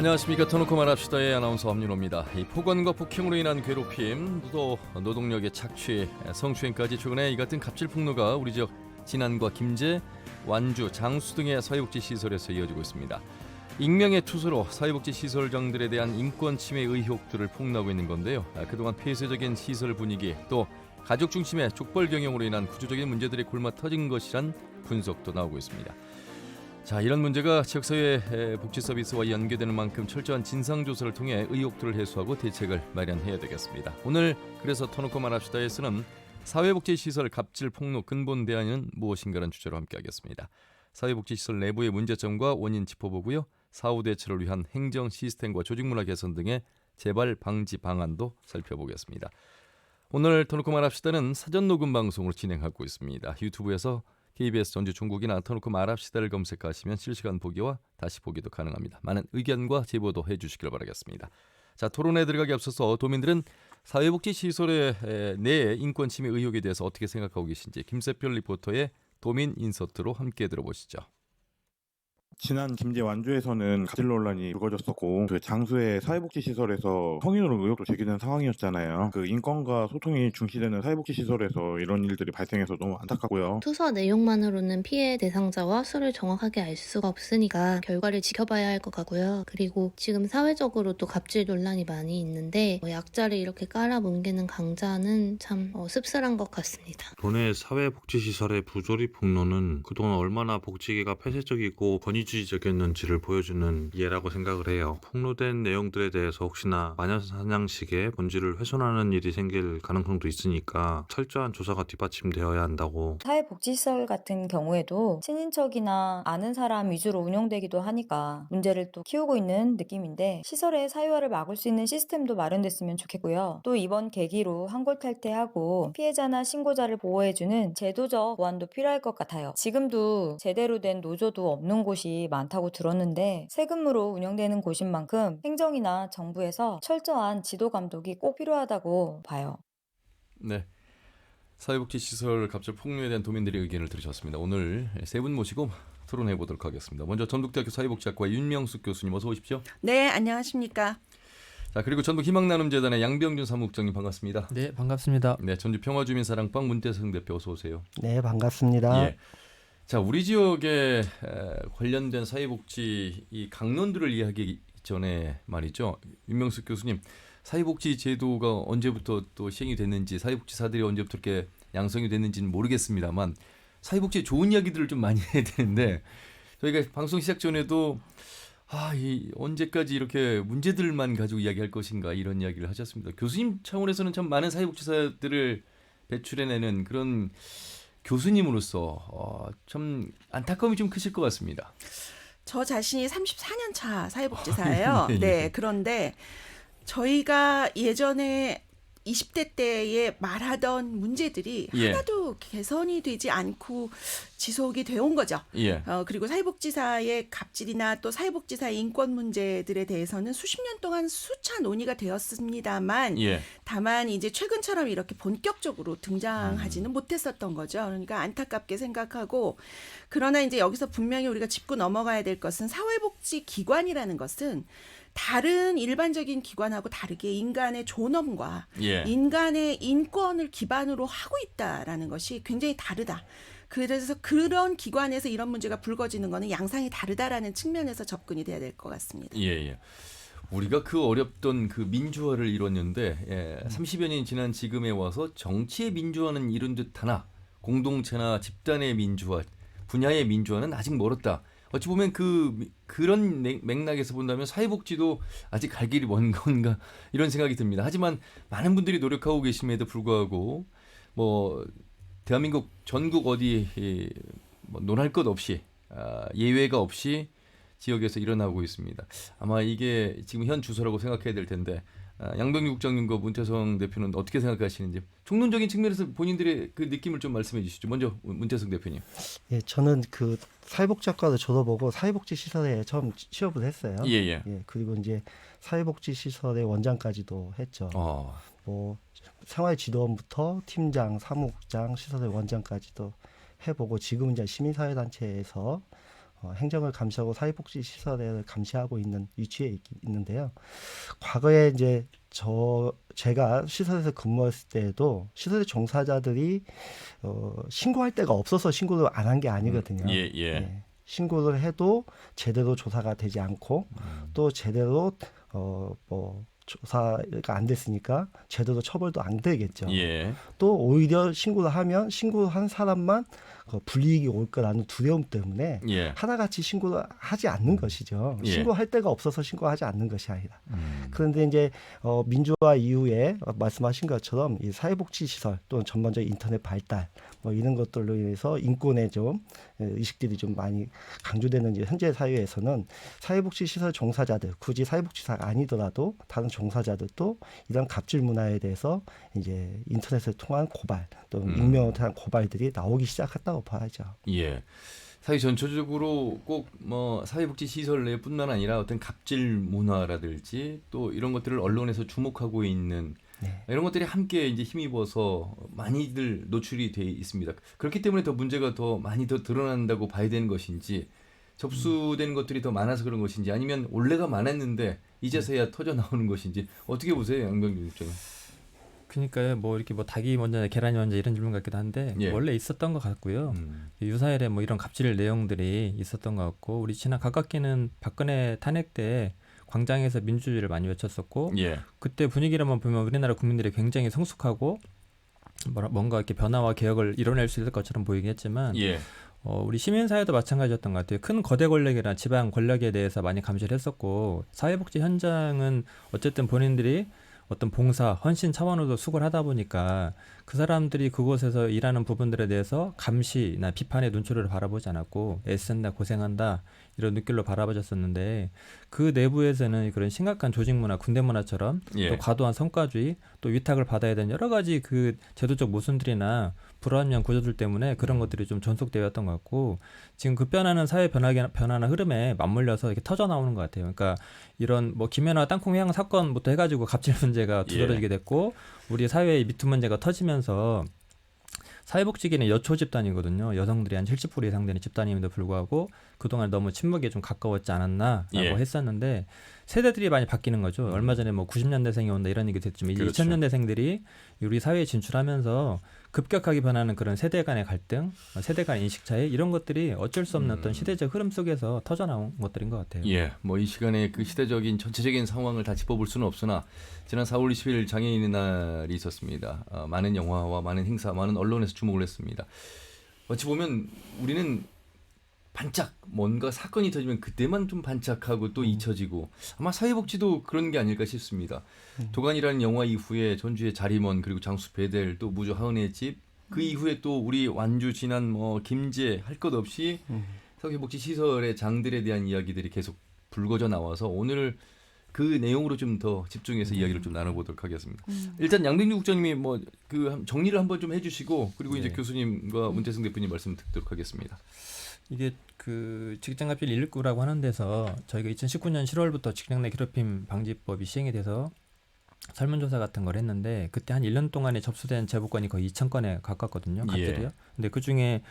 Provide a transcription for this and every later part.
안녕하십니까. 터놓고 말합시다의 아나운서 엄윤호입니다. 이 폭언과 폭행으로 인한 괴롭힘, 또 노동력의 착취, 성추행까지 최근에 이 같은 갑질 폭로가 우리 지역 진안과 김제, 완주, 장수 등의 사회복지시설에서 이어지고 있습니다. 익명의 투서로 사회복지시설장들에 대한 인권 침해 의혹들을 폭로하고 있는 건데요. 그동안 폐쇄적인 시설 분위기, 또 가족 중심의 족벌 경영으로 인한 구조적인 문제들이 골마 터진 것이란 분석도 나오고 있습니다. 자, 이런 문제가 지역사회 복지 서비스와 연계되는 만큼 철저한 진상조사를 통해 의혹들을 해소하고 대책을 마련해야 되겠습니다. 오늘 그래서 터놓고 말합시다에서는 사회복지시설 갑질 폭로 근본 대안은 무엇인가라는 주제로 함께하겠습니다. 사회복지시설 내부의 문제점과 원인 짚어보고요. 사후 대처를 위한 행정 시스템과 조직문화 개선 등의 재발 방지 방안도 살펴보겠습니다. 오늘 터놓고 말합시다는 사전 녹음 방송으로 진행하고 있습니다. 유튜브에서 KBS 전주 중국이나 터놓고 말합시다를 검색하시면 실시간 보기와 다시 보기도 가능합니다. 많은 의견과 제보도 해주시길 바라겠습니다. 자, 토론에 들어가기 앞서서 도민들은 사회복지시설의 내 인권 침해 의혹에 대해서 어떻게 생각하고 계신지 김세별 리포터의 도민 인서트로 함께 들어보시죠. 지난 김제 완주에서는 갑질 논란이 불거졌었고, 그 장수의 사회복지시설에서 성인으로 의혹도 제기된 상황이었잖아요. 그 인권과 소통이 중시되는 사회복지시설에서 이런 일들이 발생해서 너무 안타깝고요. 투서 내용만으로는 피해 대상자와 수를 정확하게 알 수가 없으니까 결과를 지켜봐야 할 것 같고요. 그리고 지금 사회적으로도 갑질 논란이 많이 있는데 약자를 이렇게 깔아뭉개는 강자는 참 씁쓸한 것 같습니다. 도내 사회복지시설의 부조리 폭로는 그동안 얼마나 복지계가 폐쇄적이고 권위주의적이었는지를 보여주는 예라고 생각을 해요. 폭로된 내용들에 대해서 혹시나 마녀사냥식의 본질을 훼손하는 일이 생길 가능성도 있으니까 철저한 조사가 뒷받침되어야 한다고. 사회복지시설 같은 경우에도 친인척이나 아는 사람 위주로 운영되기도 하니까 문제를 또 키우고 있는 느낌인데, 시설의 사유화를 막을 수 있는 시스템도 마련됐으면 좋겠고요. 또 이번 계기로 한골탈퇴하고 피해자나 신고자를 보호해주는 제도적 보완도 필요할 것 같아요. 지금도 제대로 된 노조도 없는 곳이 많다고 들었는데, 세금으로 운영되는 곳인 만큼 행정이나 정부에서 철저한 지도 감독이 꼭 필요하다고 봐요. 네, 사회복지시설 갑질 폭로에 대한 도민들의 의견을 들으셨습니다. 오늘 세 분 모시고 토론해 보도록 하겠습니다. 먼저 전북대학교 사회복지학과 윤명숙 교수님 어서 오십시오. 네, 안녕하십니까. 자, 그리고 전북희망나눔재단의 양병준 사무국장님 반갑습니다. 네, 반갑습니다. 네, 전주평화주민사랑방 문태성 대표 어서 오세요. 네, 반갑습니다. 예. 자, 우리 지역에 관련된 사회복지 이 강론들을 이야기하기 전에 말이죠. 윤명숙 교수님, 사회복지 제도가 언제부터 또 시행이 됐는지, 사회복지사들이 언제부터 이렇게 양성이 됐는지는 모르겠습니다만 사회복지에 좋은 이야기들을 좀 많이 해야 되는데, 저희가 방송 시작 전에도 이 언제까지 이렇게 문제들만 가지고 이야기할 것인가 이런 이야기를 하셨습니다. 교수님 차원에서는 참 많은 사회복지사들을 배출해내는 그런 교수님으로서 참 안타까움이 좀 크실 것 같습니다. 저 자신이 34년 차 사회복지사예요. 네, 네, 그런데 저희가 예전에 20대 때에 말하던 문제들이 예. 하나도 개선이 되지 않고 지속이 되어온 거죠. 예. 그리고 사회복지사의 갑질이나 또 사회복지사의 인권 문제들에 대해서는 수십 년 동안 수차 논의가 되었습니다만 예. 다만 이제 최근처럼 이렇게 본격적으로 등장하지는 못했었던 거죠. 그러니까 안타깝게 생각하고, 그러나 이제 여기서 분명히 우리가 짚고 넘어가야 될 것은 사회복지 기관이라는 것은 다른 일반적인 기관하고 다르게 인간의 존엄과 예. 인간의 인권을 기반으로 하고 있다라는 것이 굉장히 다르다. 그래서 그런 기관에서 이런 문제가 불거지는 거는 양상이 다르다라는 측면에서 접근이 돼야 될 것 같습니다. 예. 우리가 그 어렵던 그 민주화를 이뤘는데 30여 년이 지난 지금에 와서 정치의 민주화는 이룬 듯하나 공동체나 집단의 민주화, 분야의 민주화는 아직 멀었다. 어찌 보면 그런 맥락에서 본다면 사회복지도 아직 갈 길이 먼 건가 이런 생각이 듭니다. 하지만 많은 분들이 노력하고 계심에도 불구하고 대한민국 전국 어디 논할 것 없이 예외가 없이 지역에서 일어나고 있습니다. 아마 이게 지금 현 주소라고 생각해야 될 텐데 양병규 국장님과 문태성 대표는 어떻게 생각하시는지 총론적인 측면에서 본인들의 그 느낌을 좀 말씀해 주시죠. 먼저 문태성 대표님. 예, 저는 그 사회복지학과도 졸업하고 사회복지시설에 처음 취업을 했어요. 예. 그리고 이제 사회복지시설의 원장까지도 했죠. 뭐 생활지도원부터 팀장, 사무국장, 시설의 원장까지도 해보고 지금 이제 시민사회단체에서 행정을 감시하고 사회복지 시설을 감시하고 있는 위치에 있는데요. 과거에 이제 제가 시설에서 근무했을 때에도 시설의 종사자들이 신고할 데가 없어서 신고를 안 한 게 아니거든요. 예. 예. 신고를 해도 제대로 조사가 되지 않고 또 제대로 뭐 조사가 안 됐으니까 제대로 처벌도 안 되겠죠. 예. 또 오히려 신고를 하면 신고한 사람만 불이익이 올 거라는 두려움 때문에 예. 하나같이 신고를 하지 않는 것이죠. 예. 신고할 데가 없어서 신고하지 않는 것이 아니라. 그런데 이제 민주화 이후에 말씀하신 것처럼 이 사회복지 시설 또는 전반적인 인터넷 발달 뭐 이런 것들로 인해서 인권의 좀 의식들이 좀 많이 강조되는 이제 현재 사회에서는 사회복지 시설 종사자들 굳이 사회복지사가 아니더라도 다른 종사자들도 이런 갑질 문화에 대해서 이제 인터넷을 통한 고발 또 익명을 통한 고발들이 나오기 시작했다고 봐야죠. 예. 사회 전체적으로 꼭 뭐 사회복지 시설 내뿐만 아니라 어떤 갑질 문화라든지 또 이런 것들을 언론에서 주목하고 있는 네. 이런 것들이 함께 이제 힘입어서 많이들 노출이 돼 있습니다. 그렇기 때문에 더 문제가 더 많이 더 드러난다고 봐야 되는 것인지 접수된 것들이 더 많아서 그런 것인지 아니면 원래가 많았는데 이제서야 터져 나오는 것인지 어떻게 보세요, 양병준 국장님? 그러니까요. 뭐 이렇게 뭐 닭이 먼저 계란이 먼저 이런 질문 같기도 한데 예. 원래 있었던 것 같고요. 유사일에 뭐 이런 갑질 내용들이 있었던 것 같고 우리 지난 가깝게는 박근혜 탄핵 때 광장에서 민주주의를 많이 외쳤었고 예. 그때 분위기를만 보면 우리나라 국민들이 굉장히 성숙하고 뭔가 이렇게 변화와 개혁을 이뤄낼 수 있을 것처럼 보이긴 했지만 예. 우리 시민사회도 마찬가지였던 것 같아요. 큰 거대 권력이나 지방 권력에 대해서 많이 감시를 했었고 사회복지 현장은 어쨌든 본인들이 어떤 봉사, 헌신 차원으로 수고를 하다 보니까 그 사람들이 그곳에서 일하는 부분들에 대해서 감시나 비판의 눈초리를 바라보지 않았고 애쓴다, 고생한다 이런 눈길로 바라봐졌었는데 그 내부에서는 그런 심각한 조직 문화, 군대 문화처럼 예. 또 과도한 성과주의, 또 위탁을 받아야 되는 여러 가지 그 제도적 모순들이나 불합리한 구조들 때문에 그런 것들이 좀 존속되었던 것 같고 지금 급변하는 사회 변화나 흐름에 맞물려서 이렇게 터져 나오는 것 같아요. 그러니까 이런 뭐 김연아 땅콩 회항 사건부터 해가지고 갑질 문제가 두드러지게 됐고 우리 사회의 미투 문제가 터지면서 사회복지계는 여초 집단이거든요. 여성들이 한 70% 이상 되는 집단임에도 불구하고 그동안 너무 침묵에 좀 가까웠지 않았나라고 예. 했었는데 세대들이 많이 바뀌는 거죠. 얼마 전에 뭐 90년대생이 온다 이런 얘기 됐지만 이제 그렇죠. 2000년대생들이 우리 사회에 진출하면서 급격하게 변하는 그런 세대 간의 갈등, 세대 간 인식 차이 이런 것들이 어쩔 수 없는 어떤 시대적 흐름 속에서 터져 나온 것들인 것 같아요. 예, 뭐 이 시간에 그 시대적인 전체적인 상황을 다 짚어볼 수는 없으나 지난 4월 20일 장애인의 날이 있었습니다. 많은 영화와 많은 행사, 많은 언론에서 주목을 했습니다. 어찌 보면 우리는 반짝 뭔가 사건이 터지면 그때만 좀 반짝하고 또 잊혀지고 아마 사회복지도 그런 게 아닐까 싶습니다. 도간이라는 영화 이후에 전주의 자리먼 그리고 장수 베델 또 무주 하은의 집 그 이후에 또 우리 완주 진안 뭐 김제 할 것 없이 사회복지 시설의 장들에 대한 이야기들이 계속 불거져 나와서 오늘 그 내용으로 좀 더 집중해서 이야기를 좀 나눠보도록 하겠습니다. 일단 양병준 국장님이 뭐 그 정리를 한번 좀 해주시고 그리고 이제 교수님과 문태승 대표님 말씀 듣도록 하겠습니다. 이게 그 직장갑질 119라고 하는 데서 저희가 2019년 7월부터 직장 내 괴롭힘 방지법이 시행이 돼서 설문조사 같은 걸 했는데 그때 한 1년 동안에 접수된 제보건이 거의 2,000건에 가깝거든요. 갑질이요. 근데 그중에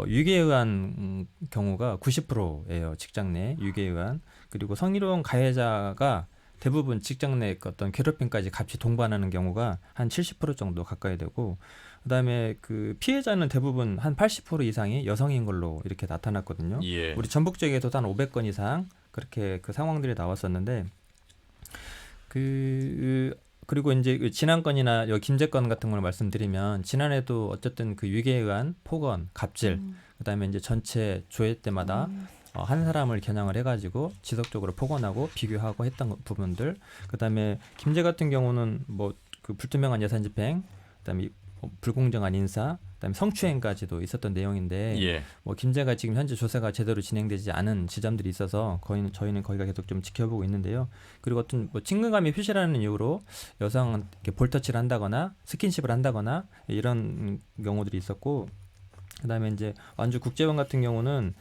유기에 의한 경우가 90%예요. 직장 내 유기에 의한. 그리고 성희롱 가해자가 대부분 직장 내 어떤 괴롭힘까지 같이 동반하는 경우가 한 70% 정도 가까이 되고 그다음에 그 피해자는 대부분 한 80% 이상이 여성인 걸로 이렇게 나타났거든요. 예. 우리 전북 지역에서도 한 500건 이상 그렇게 그 상황들이 나왔었는데 그리고 이제 그 지난 건이나 여기 김제 건 같은 걸 말씀드리면 지난해도 어쨌든 그 유기에 의한 폭언, 갑질, 그다음에 이제 전체 조회 때마다 한 사람을 겨냥을 해가지고 지속적으로 폭언하고 비교하고 했던 부분들, 그다음에 김제 같은 경우는 뭐 그 불투명한 예산 집행, 그다음에 불공정한 인사, 그다음에 성추행까지도 있었던 내용인데 예. 뭐 김제가 지금 현재 조사가 제대로 진행되지 않은 지점들이 있어서 저희는 거기가 계속 좀 지켜보고 있는데요. 그리고 어떤 뭐 친근감이 표시라는 이유로 여성한테 볼터치를 한다거나 스킨십을 한다거나 이런 경우들이 있었고, 그다음에 이제 완주 국제원 같은 경우는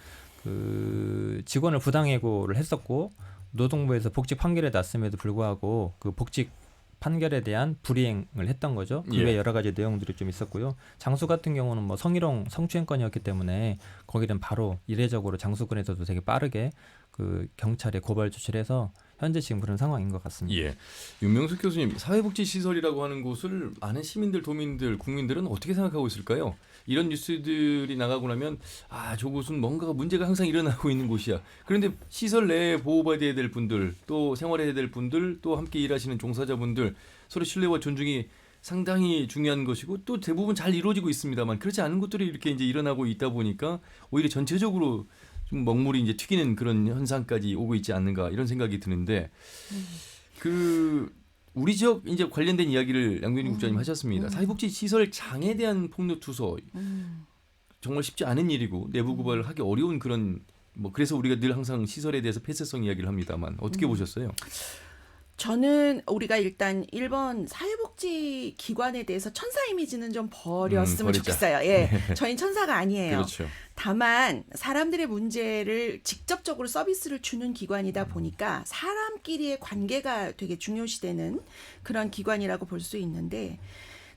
그 직원을 부당해고를 했었고 노동부에서 복직 판결이 났음에도 불구하고 그 복직 판결에 대한 불이행을 했던 거죠. 그 외에 예. 여러 가지 내용들이 좀 있었고요. 장수 같은 경우는 뭐 성희롱 성추행건이었기 때문에 거기는 바로 이례적으로 장수권에서도 되게 빠르게 그 경찰에 고발 조치를 해서 현재 지금 그런 상황인 것 같습니다. 예. 윤명숙 교수님, 사회복지 시설이라고 하는 곳을 많은 시민들, 도민들, 국민들은 어떻게 생각하고 있을까요? 이런 뉴스들이 나가고 나면 저곳은 뭔가 문제가 항상 일어나고 있는 곳이야. 그런데 시설 내에 보호받아야 될 분들, 또 생활해야 될 분들, 또 함께 일하시는 종사자분들 서로 신뢰와 존중이 상당히 중요한 것이고 또 대부분 잘 이루어지고 있습니다만 그렇지 않은 것들이 이렇게 이제 일어나고 있다 보니까 오히려 전체적으로 좀 먹물이 이제 튀기는 그런 현상까지 오고 있지 않는가 이런 생각이 드는데 그 우리 지역 이제 관련된 이야기를 양변희 국장님 하셨습니다. 사회복지 시설장에 대한 폭력 투소 정말 쉽지 않은 일이고 내부 고발을 하기 어려운 그런 뭐 그래서 우리가 늘 항상 시설에 대해서 폐쇄성 이야기를 합니다만 어떻게 보셨어요? 저는 우리가 일단 1번 사회복지 기관에 대해서 천사 이미지는 좀 버렸으면 버리자. 좋겠어요. 예, 저희는 천사가 아니에요. 그렇죠. 다만 사람들의 문제를 직접적으로 서비스를 주는 기관이다 보니까 사람끼리의 관계가 되게 중요시되는 그런 기관이라고 볼 수 있는데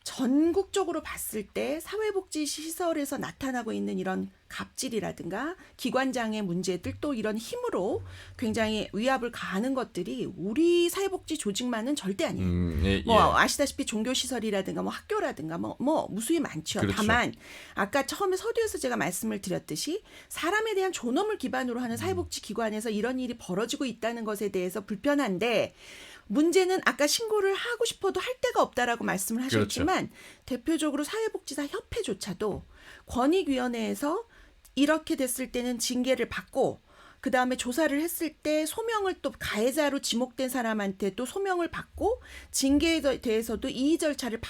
전국적으로 봤을 때 사회복지 시설에서 나타나고 있는 이런 갑질이라든가 기관장의 문제들 또 이런 힘으로 굉장히 위압을 가하는 것들이 우리 사회복지 조직만은 절대 아니에요. 예, 뭐 예. 아시다시피 종교시설이라든가 뭐 학교라든가 뭐 무수히 많죠. 그렇죠. 다만 아까 처음에 서두에서 제가 말씀을 드렸듯이 사람에 대한 존엄을 기반으로 하는 사회복지 기관에서 이런 일이 벌어지고 있다는 것에 대해서 불편한데 문제는 아까 신고를 하고 싶어도 할 데가 없다라고 말씀을 하셨지만 대표적으로 사회복지사 협회조차도 권익위원회에서 이렇게 됐을 때는 징계를 받고 그다음에 조사를 했을 때 소명을 또 가해자로 지목된 사람한테 또 소명을 받고 징계에 대해서도 이의 절차를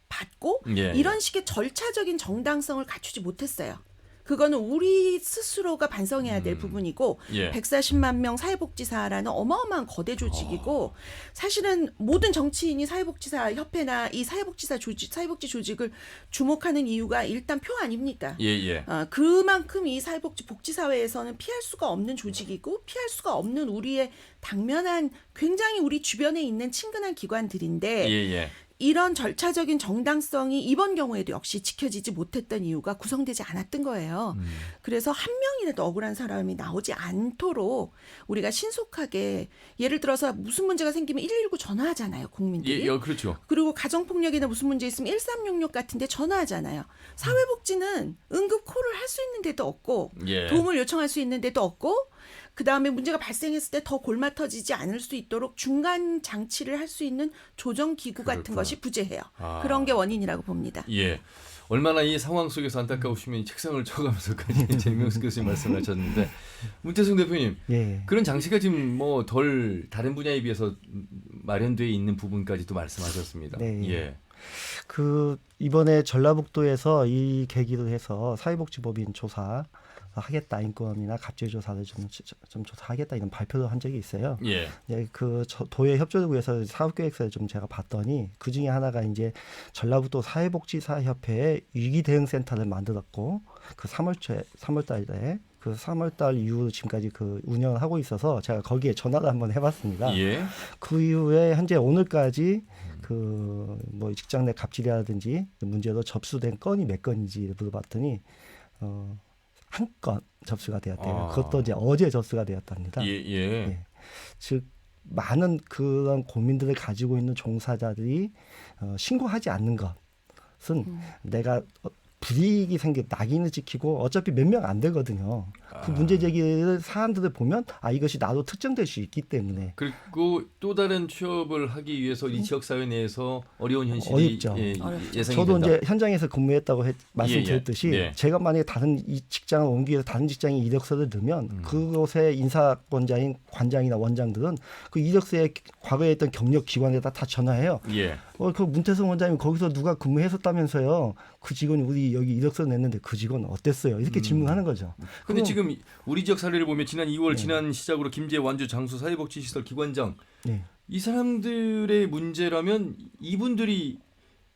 받고 예, 이런 식의 절차적인 정당성을 갖추지 못했어요. 그거는 우리 스스로가 반성해야 될 부분이고 예. 140만 명 사회복지사라는 어마어마한 거대 조직이고 사실은 모든 정치인이 사회복지사 협회나 이 사회복지사 조직, 사회복지 조직을 주목하는 이유가 일단 표 아닙니까? 예, 예. 그만큼 이 사회복지 복지사회에서는 피할 수가 없는 조직이고 피할 수가 없는 우리의 당면한 굉장히 우리 주변에 있는 친근한 기관들인데 예, 예. 이런 절차적인 정당성이 이번 경우에도 역시 지켜지지 못했던 이유가 구성되지 않았던 거예요. 그래서 한 명이라도 억울한 사람이 나오지 않도록 우리가 신속하게 예를 들어서 무슨 문제가 생기면 119 전화하잖아요, 국민들이. 예, 그렇죠. 그리고 가정폭력이나 무슨 문제 있으면 1366 같은데 전화하잖아요. 사회복지는 응급 콜을 할 수 있는 데도 없고 예. 도움을 요청할 수 있는 데도 없고 그다음에 문제가 발생했을 때 더 골마 터지지 않을 수 있도록 중간 장치를 할 수 있는 조정 기구 같은 그렇구나. 것이 부재해요. 아. 그런 게 원인이라고 봅니다. 예. 얼마나 이 상황 속에서 안타까우시면 책상을 쳐가면서까지 정명숙 교수님 말씀하셨는데 문태승 대표님 예. 그런 장치가 지금 뭐 덜 다른 분야에 비해서 마련되어 있는 부분까지도 말씀하셨습니다. 네. 예. 그 이번에 전라북도에서 이 계기로 해서 사회복지법인 조사 하겠다, 인권이나 갑질 조사를 좀 조사하겠다 이런 발표를 한 적이 있어요. 예. 네, 그 도의 협조를 위해서 사업계획서를 좀 제가 봤더니 그 중에 하나가 이제 전라북도 사회복지사협회의 위기대응센터를 만들었고 그 3월달에 그 3월달 이후로 지금까지 그 운영을 하고 있어서 제가 거기에 전화를 한번 해봤습니다. 예. 그 이후에 현재 오늘까지 그 뭐 직장 내 갑질이라든지 문제로 접수된 건이 몇 건인지 물어봤더니 한 건 접수가 되었대요. 아. 그것도 이제 어제 접수가 되었답니다. 예. 예. 예. 즉 많은 그런 고민들을 가지고 있는 종사자들이 신고하지 않는 것은 내가 불이익이 생겨 낙인을 찍히고 어차피 몇 명 안 되거든요. 그 문제 제기를 사안들을 보면 이것이 나도 특정될 수 있기 때문에 그리고 또 다른 취업을 하기 위해서 이 지역 사회 내에서 어려운 현실이 어렵죠. 예상이 저도 된다. 이제 현장에서 근무했다고 말씀드렸듯이 예. 제가 만약에 다른 이 직장을 옮기 위해서 다른 직장에 이력서를 넣으면 그곳의 인사권자인 관장이나 원장들은 그 이력서에 과거에 있던 경력 기관에다 다 전화해요. 예. 그 문태성 원장님 거기서 누가 근무했었다면서요. 그 직원이 우리 여기 이력서 냈는데 그 직원 어땠어요? 이렇게 질문하는 거죠. 근데 그럼- 지금 우리 지역 사례를 보면 지난 2월 지난 시작으로 김제 완주 장수 사회복지시설 기관장 네. 이 사람들의 문제라면 이분들이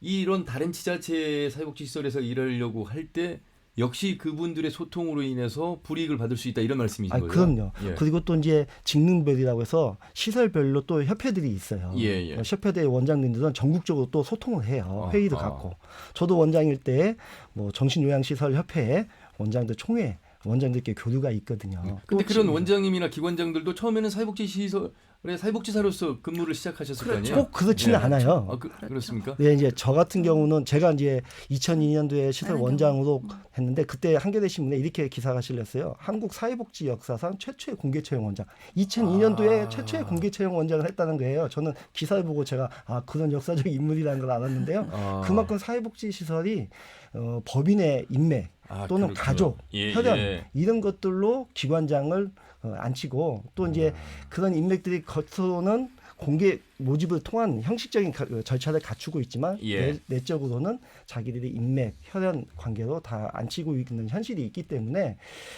이런 다른 지자체 사회복지시설에서 일하려고 할 때 역시 그분들의 소통으로 인해서 불이익을 받을 수 있다 이런 말씀이신 아, 거죠? 그럼요. 예. 그리고 또 이제 직능별이라고 해서 시설별로 또 협회들이 있어요. 예, 예. 협회대 원장님들은 전국적으로 또 소통을 해요. 회의도 아. 갖고. 저도 원장일 때 뭐 정신요양시설협회 원장들 총회 원장들께 교류가 있거든요. 근데 또 그런 지금 원장님이나 기관장들도 처음에는 사회복지시설의 사회복지사로서 근무를 시작하셨을 거 아니에요? 꼭 그렇지는 예. 않아요. 아, 그렇습니까? 네, 이제 저 같은 경우는 제가 이제 2002년도에 시설 원장으로 했는데 그때 한겨레 신문에 이렇게 기사가 실렸어요. 한국 사회복지 역사상 최초의 공개 채용 원장. 2002년도에 최초의 공개 채용 원장을 했다는 거예요. 저는 기사를 보고 제가 그런 역사적 인물이라는 걸 알았는데요. 그만큼 사회복지 시설이 법인의 인맥 또는 그렇죠. 가족, 예, 혈연 예. 이런 것들로 기관장을 앉히고 또 이제 그런 인맥들이 겉으로는 공개 모집을 통한 형식적인 절차를 갖추고 있지만 예. 내적으로는 자기들의 인맥, 혈연 관계로 다 앉히고 있는 현실이 있기 때문에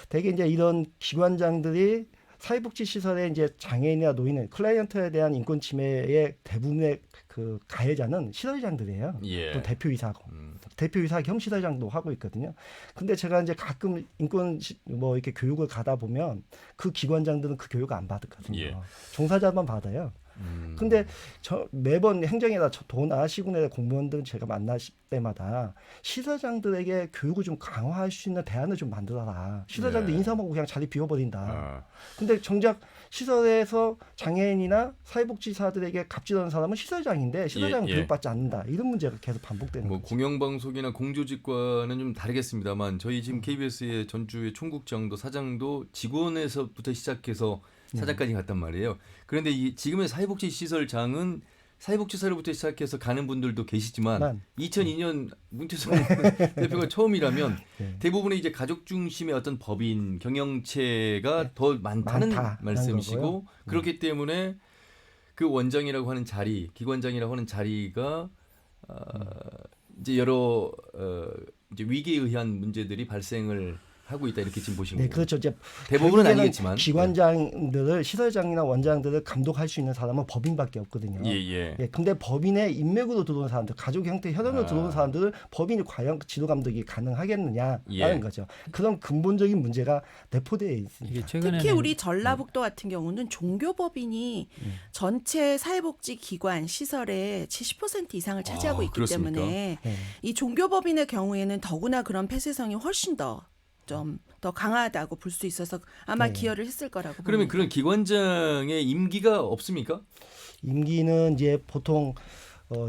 대개 이제 이런 기관장들이 사회복지 시설의 이제 장애인이나 노인, 클라이언트에 대한 인권 침해의 대부분의 그 가해자는 시설장들이에요. 예. 또 대표이사고. 대표이사 겸 시설장도 하고 있거든요. 근데 제가 이제 가끔 인권 뭐 이렇게 교육을 가다 보면 그 기관장들은 그 교육을 안 받거든요. 예. 종사자만 받아요. 근데 저 매번 행정이나 도나 시군의 공무원들 제가 만날 때마다 시설장들에게 교육을 좀 강화할 수 있는 대안을 좀 만들어라. 시설장들 네. 인사하고 그냥 자리 비워버린다. 근데 정작 시설에서 장애인이나 사회복지사들에게 갑질하는 사람은 시설장인데 시설장은 예, 예. 교육받지 않는다. 이런 문제가 계속 반복되는 뭐 거죠. 공영방송이나 공조직과는 좀 다르겠습니다만 저희 지금 KBS의 전주의 총국장도 사장도 직원에서부터 시작해서 사장까지 갔단 말이에요. 그런데 이 지금의 사회복지 시설장은 사회복지사로부터 시작해서 가는 분들도 계시지만 2002년 문태성 대표가 처음이라면 네. 대부분의 이제 가족 중심의 어떤 법인 경영체가 더 많다는 많다, 말씀이시고 거고요. 그렇기 때문에 그 원장이라고 하는 자리, 기관장이라고 하는 자리가 이제 여러 이제 위기에 의한 문제들이 발생을 하고 있다 이렇게 지금 보시는 네, 거예요. 그렇죠. 이제 대부분은 결국에는 아니겠지만 기관장들을 시설장이나 원장들을 감독할 수 있는 사람은 법인밖에 없거든요. 예. 근데 법인의 인맥으로 들어온 사람들, 가족 형태 혈연으로 들어온 사람들을 법인이 과연 지도 감독이 가능하겠느냐라는 거죠. 그런 근본적인 문제가 내포되어 있습니다. 이게 최근에는 특히 우리 전라북도 같은 경우는 종교법인이 전체 사회복지 기관 시설의 70% 이상을 차지하고 있기 그렇습니까? 때문에 네. 이 종교법인의 경우에는 더구나 그런 폐쇄성이 훨씬 좀 더 강하다고 볼 수 있어서 아마 네. 기여를 했을 거라고 그러면 봅니다. 그런 기관장의 임기가 없습니까? 임기는 이제 보통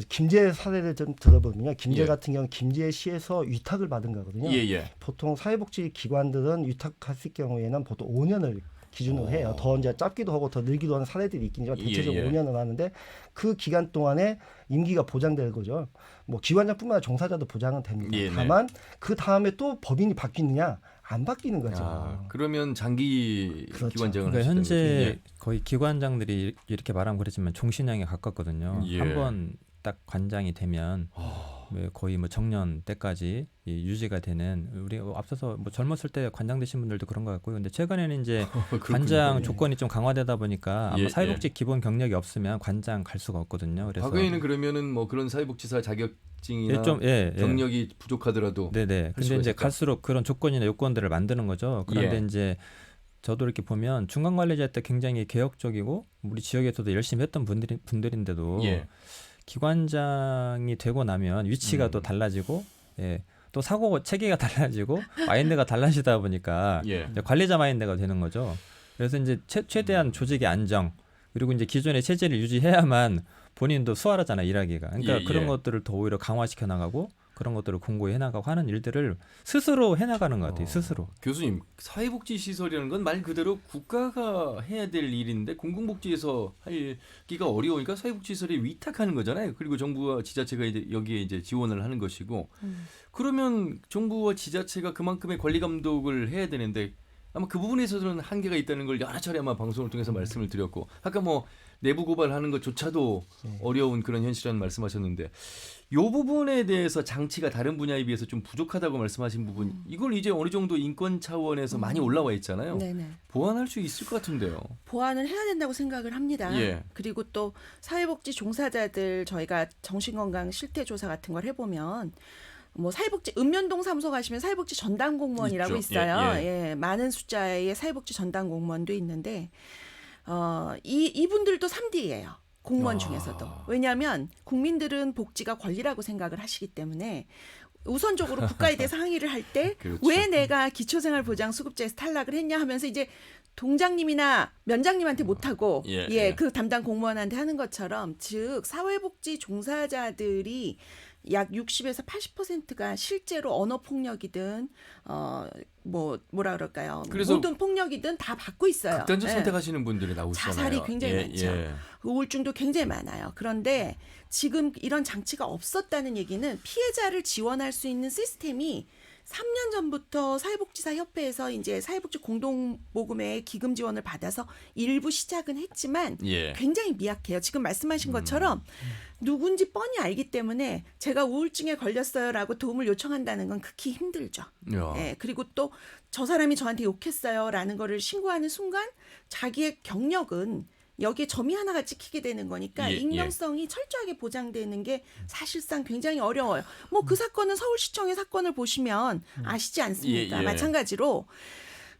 김제 사례를 좀 들어보면요. 김제 예. 같은 경우 김제시에서 위탁을 받은 거거든요. 예. 보통 사회복지 기관들은 위탁했을 경우에는 보통 5년을 기준으로 해요. 더 이제 짧기도 하고 더 늘기도 하는 사례들이 있긴 하지만 대체적으로 예. 5년을 하는데 그 기간 동안에 임기가 보장되는 거죠. 뭐 기관장뿐만 아니라 종사자도 보장은 됩니다. 예, 네. 다만 그 다음에 또 법인이 바뀌느냐 안 바뀌는 거죠. 그러면 장기 그렇죠. 기관장을 그러니까 하시다는 현재 거죠? 거의 기관장들이 이렇게 말하면 그렇지만 종신형에 가깝거든요. 예. 한번 딱 관장이 되면 거의 뭐 정년 때까지 유지가 되는 우리 앞서서 뭐 젊었을 때 관장 되신 분들도 그런 것 같고요. 근데 최근에는 이제 관장 조건이 좀 강화되다 보니까 아마 예, 사회복지 기본 경력이 없으면 관장 갈 수가 없거든요. 그래서 과거에는 그러면은 뭐 그런 사회복지사 자격증이나 예. 경력이 부족하더라도 네네. 근데 수가 이제 있었다. 갈수록 그런 조건이나 요건들을 만드는 거죠. 그런데 예. 이제 저도 이렇게 보면 중간 관리자 때 굉장히 개혁적이고 우리 지역에서도 열심히 했던 분들인데도 예. 기관장이 되고 나면 위치가 또 달라지고 또 사고 체계가 달라지고 마인드가 달라지다 보니까 예. 이제 관리자 마인드가 되는 거죠. 그래서 이제 최대한 조직의 안정 그리고 이제 기존의 체제를 유지해야만 본인도 수월하잖아 일하기가. 그러니까 예. 그런 것들을 더 오히려 강화시켜 나가고 그런 것들을 공고히 해나가고 하는 일들을 스스로 해나가는 것 같아요. 스스로. 교수님, 사회복지 시설이라는 건 말 그대로 국가가 해야 될 일인데 공공복지에서 하기가 어려우니까 사회복지 시설에 위탁하는 거잖아요. 그리고 정부와 지자체가 이제 여기에 이제 지원을 하는 것이고 그러면 정부와 지자체가 그만큼의 관리 감독을 해야 되는데 아마 그 부분에서는 한계가 있다는 걸 여러 차례 아마 방송을 통해서 말씀을 드렸고 아까 뭐 내부 고발하는 것조차도 어려운 그런 현실이라는 말씀하셨는데 이 부분에 대해서 장치가 다른 분야에 비해서 좀 부족하다고 말씀하신 부분 이걸 이제 어느 정도 인권 차원에서 많이 올라와 있잖아요. 네네. 보완할 수 있을 것 같은데요. 보완을 해야 된다고 생각을 합니다. 예. 그리고 또 사회복지 종사자들 저희가 정신건강 실태조사 같은 걸 해보면 뭐 사회복지 읍면동 사무소 가시면 사회복지 전담 공무원이라고 있죠. 있어요. 예, 예, 많은 숫자의 사회복지 전담 공무원도 있는데 이분들도 3D예요. 공무원 중에서도. 왜냐하면 국민들은 복지가 권리라고 생각을 하시기 때문에 우선적으로 국가에 대해서 항의를 할 때 그렇죠. 왜 내가 기초생활보장수급자에서 탈락을 했냐 하면서 이제 동장님이나 면장님한테 못하고 예. 그 담당 공무원한테 하는 것처럼 즉 사회복지 종사자들이 약 60에서 80%가 실제로 언어 폭력이든 뭐라 그럴까요? 그래서 모든 폭력이든 다 받고 있어요. 극단적 예. 선택하시는 분들이 나오시잖아요. 자살이 굉장히 예, 많죠. 예. 우울증도 굉장히 많아요. 그런데 지금 이런 장치가 없었다는 얘기는 피해자를 지원할 수 있는 시스템이 3년 전부터 사회복지사 협회에서 이제 사회복지 공동모금회 기금 지원을 받아서 일부 시작은 했지만 예. 굉장히 미약해요. 지금 말씀하신 것처럼 누군지 뻔히 알기 때문에 제가 우울증에 걸렸어요라고 도움을 요청한다는 건 극히 힘들죠. 야. 예, 그리고 또 저 사람이 저한테 욕했어요라는 거를 신고하는 순간 자기의 경력은 여기에 점이 하나가 찍히게 되는 거니까 예, 익명성이 철저하게 보장되는 게 사실상 굉장히 어려워요. 뭐 그 사건은 서울시청의 사건을 보시면 아시지 않습니까? 예. 마찬가지로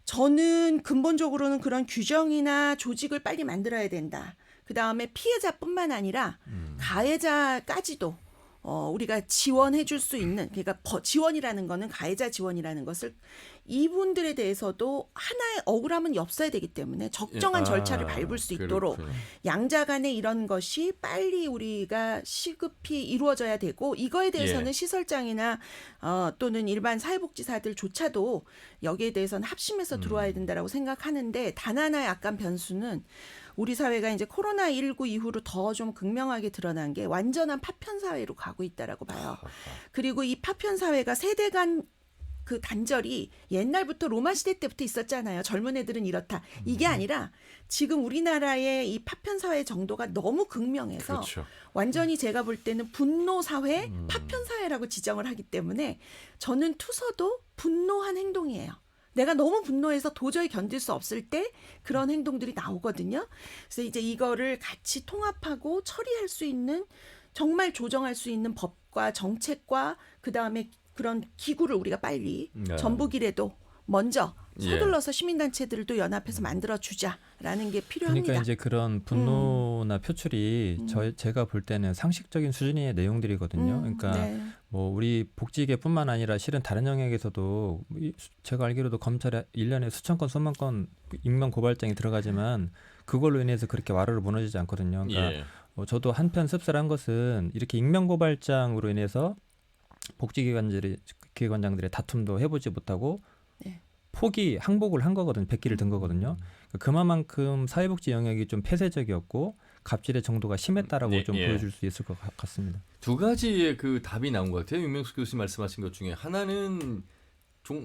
저는 근본적으로는 그런 규정이나 조직을 빨리 만들어야 된다. 그다음에 피해자뿐만 아니라 가해자까지도 우리가 지원해 줄 수 있는 그러니까 지원이라는 거는 가해자 지원이라는 것을 이분들에 대해서도 하나의 억울함은 없어야 되기 때문에 적정한 절차를 밟을 수 있도록 그렇군요. 양자 간에 이런 것이 빨리 우리가 시급히 이루어져야 되고 이거에 대해서는 예. 시설장이나 또는 일반 사회복지사들조차도 여기에 대해서는 합심해서 들어와야 된다라고 생각하는데 단 하나의 약간 변수는 우리 사회가 이제 코로나19 이후로 더 좀 극명하게 드러난 게 완전한 파편 사회로 가고 있다라고 봐요. 그리고 이 파편 사회가 세대 간 그 단절이 옛날부터 로마 시대 때부터 있었잖아요. 젊은 애들은 이렇다. 이게 아니라 지금 우리나라의 이 파편 사회 정도가 너무 극명해서 그렇죠. 완전히 제가 볼 때는 분노 사회, 파편 사회라고 지정을 하기 때문에 저는 투서도 분노한 행동이에요. 내가 너무 분노해서 도저히 견딜 수 없을 때 그런 행동들이 나오거든요. 그래서 이제 이거를 같이 통합하고 처리할 수 있는 정말 조정할 수 있는 법과 정책과 그다음에 그런 기구를 우리가 빨리 네. 전북이라도 먼저 예. 서둘러서 시민단체들도 연합해서 만들어주자라는 게 필요합니다. 그러니까 이제 그런 분노나 표출이 제가 볼 때는 상식적인 수준의 내용들이거든요. 그러니까 네. 뭐 우리 복지계뿐만 아니라 실은 다른 영역에서도 제가 알기로도 검찰에 1년에 수천 건, 수만 건 익명 고발장이 들어가지만 그걸로 인해서 그렇게 와르르 무너지지 않거든요. 그러니까 예. 저도 한편 씁쓸한 것은 이렇게 익명 고발장으로 인해서 복지기관장들의 다툼도 해보지 못하고 네. 항복을 한 거거든요. 백기를 든 거거든요. 그만큼 사회복지 영역이 좀 폐쇄적이었고 갑질의 정도가 심했다라고 네, 좀 예. 보여줄 수 있을 것 같습니다. 두 가지의 그 답이 나온 것 같아요. 윤명수 교수님 말씀하신 것 중에 하나는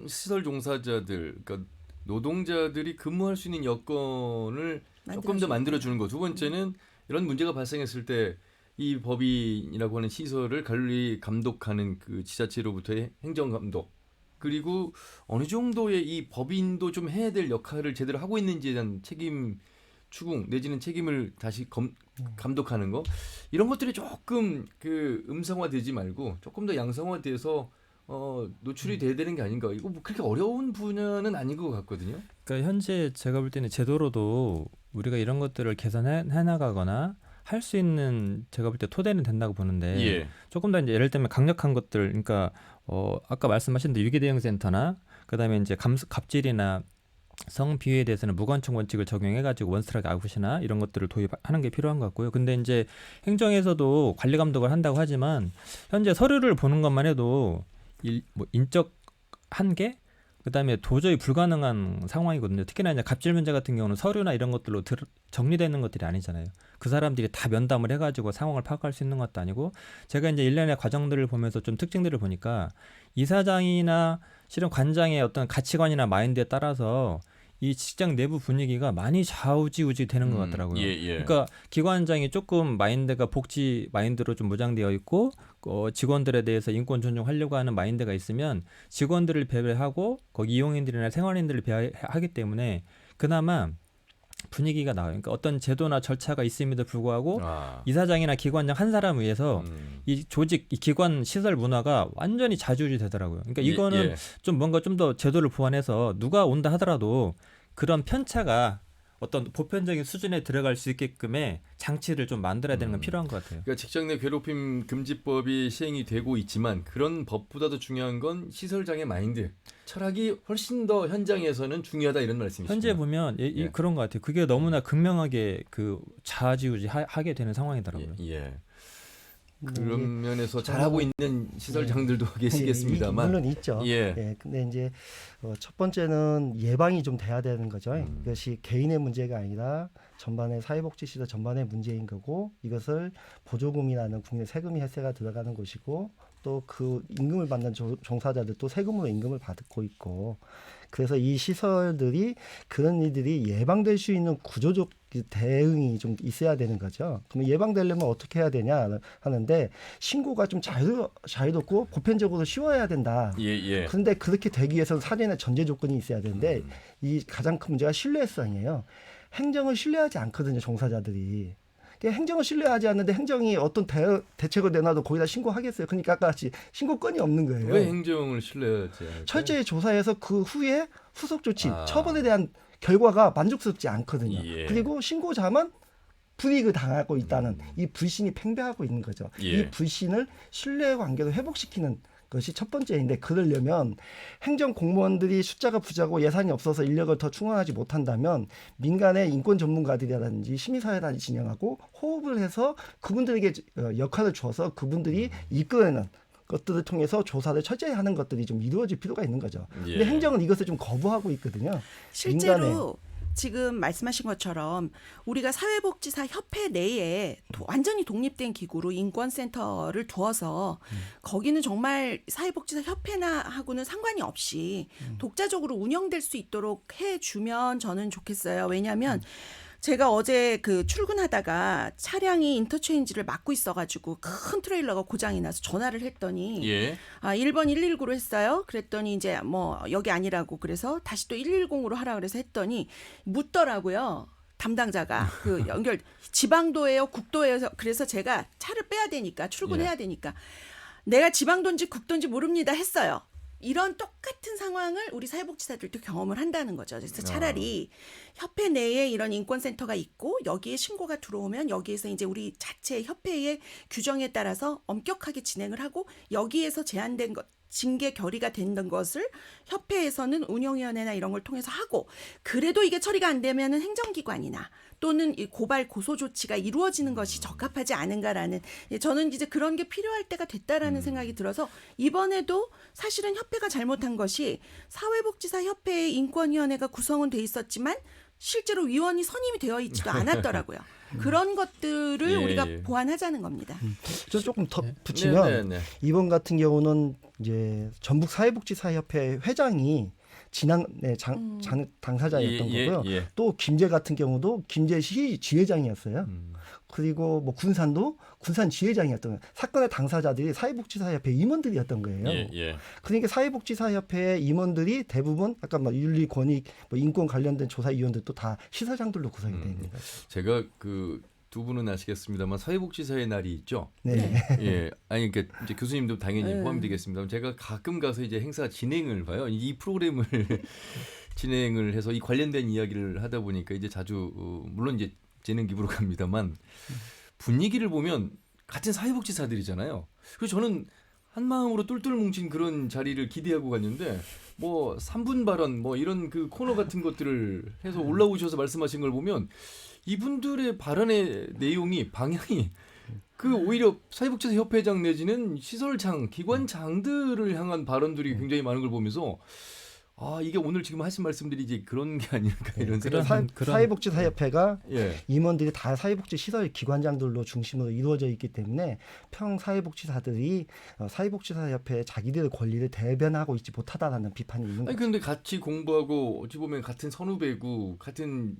시설 종사자들, 그러니까 노동자들이 근무할 수 있는 여건을 조금 더 만들어주는 거. 두 번째는 이런 문제가 발생했을 때 이 법인이라고 하는 시설을 관리 감독하는 그 지자체로부터의 행정감독 그리고 어느 정도의 이 법인도 좀 해야 될 역할을 제대로 하고 있는지에 대한 책임 추궁 내지는 책임을 다시 감독하는 거 이런 것들이 조금 그 음성화되지 말고 조금 더 양성화돼서 노출이 돼야 되는 게 아닌가. 이거 뭐 그렇게 어려운 분야는 아닌 것 같거든요. 그러니까 현재 제가 볼 때는 제도로도 우리가 이런 것들을 개선해 나가거나 할 수 있는 제가 볼 때 토대는 된다고 보는데 예. 조금 더 이제 예를 들면 강력한 것들 그러니까 아까 말씀하신 유기 대응 센터나 그다음에 이제 갑질이나 성비위에 대해서는 무관청 원칙을 적용해가지고 원스트라이크 아웃이나 이런 것들을 도입하는 게 필요한 것 같고요. 근데 이제 행정에서도 관리 감독을 한다고 하지만 현재 서류를 보는 것만 해도 인적 한계 그다음에 도저히 불가능한 상황이거든요. 특히나 이제 갑질 문제 같은 경우는 서류나 이런 것들로 정리되는 것들이 아니잖아요. 그 사람들이 다 면담을 해가지고 상황을 파악할 수 있는 것도 아니고 제가 이제 일련의 과정들을 보면서 좀 특징들을 보니까 이사장이나 실은 관장의 어떤 가치관이나 마인드에 따라서 이 직장 내부 분위기가 많이 좌우지우지 되는 것 같더라고요. 예. 그러니까 기관장이 조금 마인드가 복지 마인드로 좀 무장되어 있고 직원들에 대해서 인권 존중하려고 하는 마인드가 있으면 직원들을 배려하고 거기 이용인들이나 생활인들을 배려하기 때문에 그나마 분위기가 나와요. 그러니까 어떤 제도나 절차가 있음에도 불구하고 아. 이사장이나 기관장 한 사람 의해서 음. 이 조직, 이 기관 시설 문화가 완전히 좌지우지 되더라고요. 그러니까 이거는 예. 좀 뭔가 좀 더 제도를 보완해서 누가 온다 하더라도 그런 편차가 어떤 보편적인 수준에 들어갈 수 있게끔의 장치를 좀 만들어야 되는 건 필요한 것 같아요. 그러니까 직장 내 괴롭힘 금지법이 시행이 되고 있지만 그런 법보다도 중요한 건 시설장의 마인드, 철학이 훨씬 더 현장에서는 중요하다 이런 말씀이시죠. 현재 보면 예. 그런 것 같아요. 그게 너무나 극명하게 그 좌지우지 하게 되는 상황이더라고요. 예. 뭐 그런 면에서 잘하고 있는 시설장들도 계시겠습니다만. 물론 있죠. 예. 근데 이제 첫 번째는 예방이 좀 돼야 되는 거죠. 이것이 개인의 문제가 아니라 전반의 사회복지시설 전반의 문제인 거고 이것을 보조금이라는 국내 세금이 혜세가 들어가는 곳이고 또 그 임금을 받는 종사자들도 세금으로 임금을 받고 있고 그래서 이 시설들이 그런 일들이 예방될 수 있는 구조적 대응이 좀 있어야 되는 거죠. 그러면 예방되려면 어떻게 해야 되냐 하는데 신고가 좀 자유롭고 보편적으로 쉬워야 된다. 예. 그런데 그렇게 되기 위해서는 사전에 전제 조건이 있어야 되는데 이 가장 큰 문제가 신뢰성이에요. 행정을 신뢰하지 않거든요, 종사자들이. 행정을 신뢰하지 않는데 행정이 어떤 대책을 내놔도 거기다 신고하겠어요. 그러니까 아까 같이 신고건이 없는 거예요. 왜 행정을 신뢰하지? 철저히 조사해서 그 후에 후속 조치, 처벌에 대한 결과가 만족스럽지 않거든요. 예. 그리고 신고자만 불이익을 당하고 있다는 이 불신이 팽배하고 있는 거죠. 예. 이 불신을 신뢰 관계로 회복시키는 것이 첫 번째인데 그러려면 행정 공무원들이 숫자가 부자고 예산이 없어서 인력을 더 충원하지 못한다면 민간의 인권 전문가들이라든지 시민사회단이 진행하고 호흡을 해서 그분들에게 역할을 주어서 그분들이 이끌어내는 것들을 통해서 조사를 철저히 하는 것들이 좀 이루어질 필요가 있는 거죠. 근데 예. 행정은 이것을 좀 거부하고 있거든요. 실제로 지금 말씀하신 것처럼 우리가 사회복지사 협회 내에 완전히 독립된 기구로 인권센터를 두어서 거기는 정말 사회복지사 협회나 하고는 상관이 없이 독자적으로 운영될 수 있도록 해주면 저는 좋겠어요. 왜냐하면 제가 어제 그 출근하다가 차량이 인터체인지를 막고 있어가지고 큰 트레일러가 고장이 나서 전화를 했더니 예. 1번 119로 했어요. 그랬더니 이제 뭐 여기 아니라고 그래서 다시 또 110으로 하라 그래서 했더니 묻더라고요. 담당자가 그 연결 지방도예요, 국도예요. 그래서 제가 차를 빼야 되니까 출근해야 되니까 내가 지방도인지 국도인지 모릅니다 했어요. 이런 똑같은 상황을 우리 사회복지사들도 경험을 한다는 거죠. 그래서 차라리 협회 내에 이런 인권센터가 있고 여기에 신고가 들어오면 여기에서 이제 우리 자체 협회의 규정에 따라서 엄격하게 진행을 하고 여기에서 제한된 것 징계 결의가 된 것을 협회에서는 운영위원회나 이런 걸 통해서 하고 그래도 이게 처리가 안 되면은 행정기관이나 또는 이 고발 고소 조치가 이루어지는 것이 적합하지 않은가라는 저는 이제 그런 게 필요할 때가 됐다라는 생각이 들어서 이번에도 사실은 협회가 잘못한 것이 사회복지사 협회의 인권위원회가 구성은 돼 있었지만 실제로 위원이 선임이 되어 있지도 않았더라고요. 그런 것들을 예, 우리가 예. 보완하자는 겁니다. 저 조금 더 붙이면 네. 이번 같은 경우는 이제 전북 사회복지사협회 회장이 지난 당사자였던 거고요. 예. 또 김제 같은 경우도 김제시 지회장이었어요. 그리고 뭐 군산도 군산 지회장이었던 거예요. 사건의 당사자들이 사회복지사협회 임원들이었던 거예요. 예. 그러니까 사회복지사협회 임원들이 대부분 아까 뭐 윤리 권익 뭐 인권 관련된 조사위원들도 다 시설장들로 구성이 되어 있는 거죠. 제가 그 두 분은 아시겠습니다만 사회복지사의 날이 있죠. 네. 예, 아니 그러니까 이제 교수님도 당연히 포함되겠습니다만 제가 가끔 가서 이제 행사 진행을 봐요. 이 프로그램을 진행을 해서 이 관련된 이야기를 하다 보니까 이제 자주 물론 이제 재능 기부로 갑니다만 분위기를 보면 같은 사회복지사들이잖아요. 그래서 저는 한 마음으로 똘똘 뭉친 그런 자리를 기대하고 갔는데 뭐 3분 발언 뭐 이런 그 코너 같은 것들을 해서 올라오셔서 말씀하신 걸 보면 이분들의 발언의 내용이 방향이 그 오히려 사회복지사 협회장 내지는 시설장, 기관장들을 향한 발언들이 굉장히 많은 걸 보면서 이게 오늘 지금 하신 말씀들이 이제 그런 게 아닐까 이런 생각이 사회복지사협회가 예. 임원들이 다 사회복지 시설 기관장들로 중심으로 이루어져 있기 때문에 평사회복지사들이 사회복지사협회 자기들의 권리를 대변하고 있지 못하다라는 비판이 있는 아니 거죠. 근데 같이 공부하고 어찌 보면 같은 선후배고 같은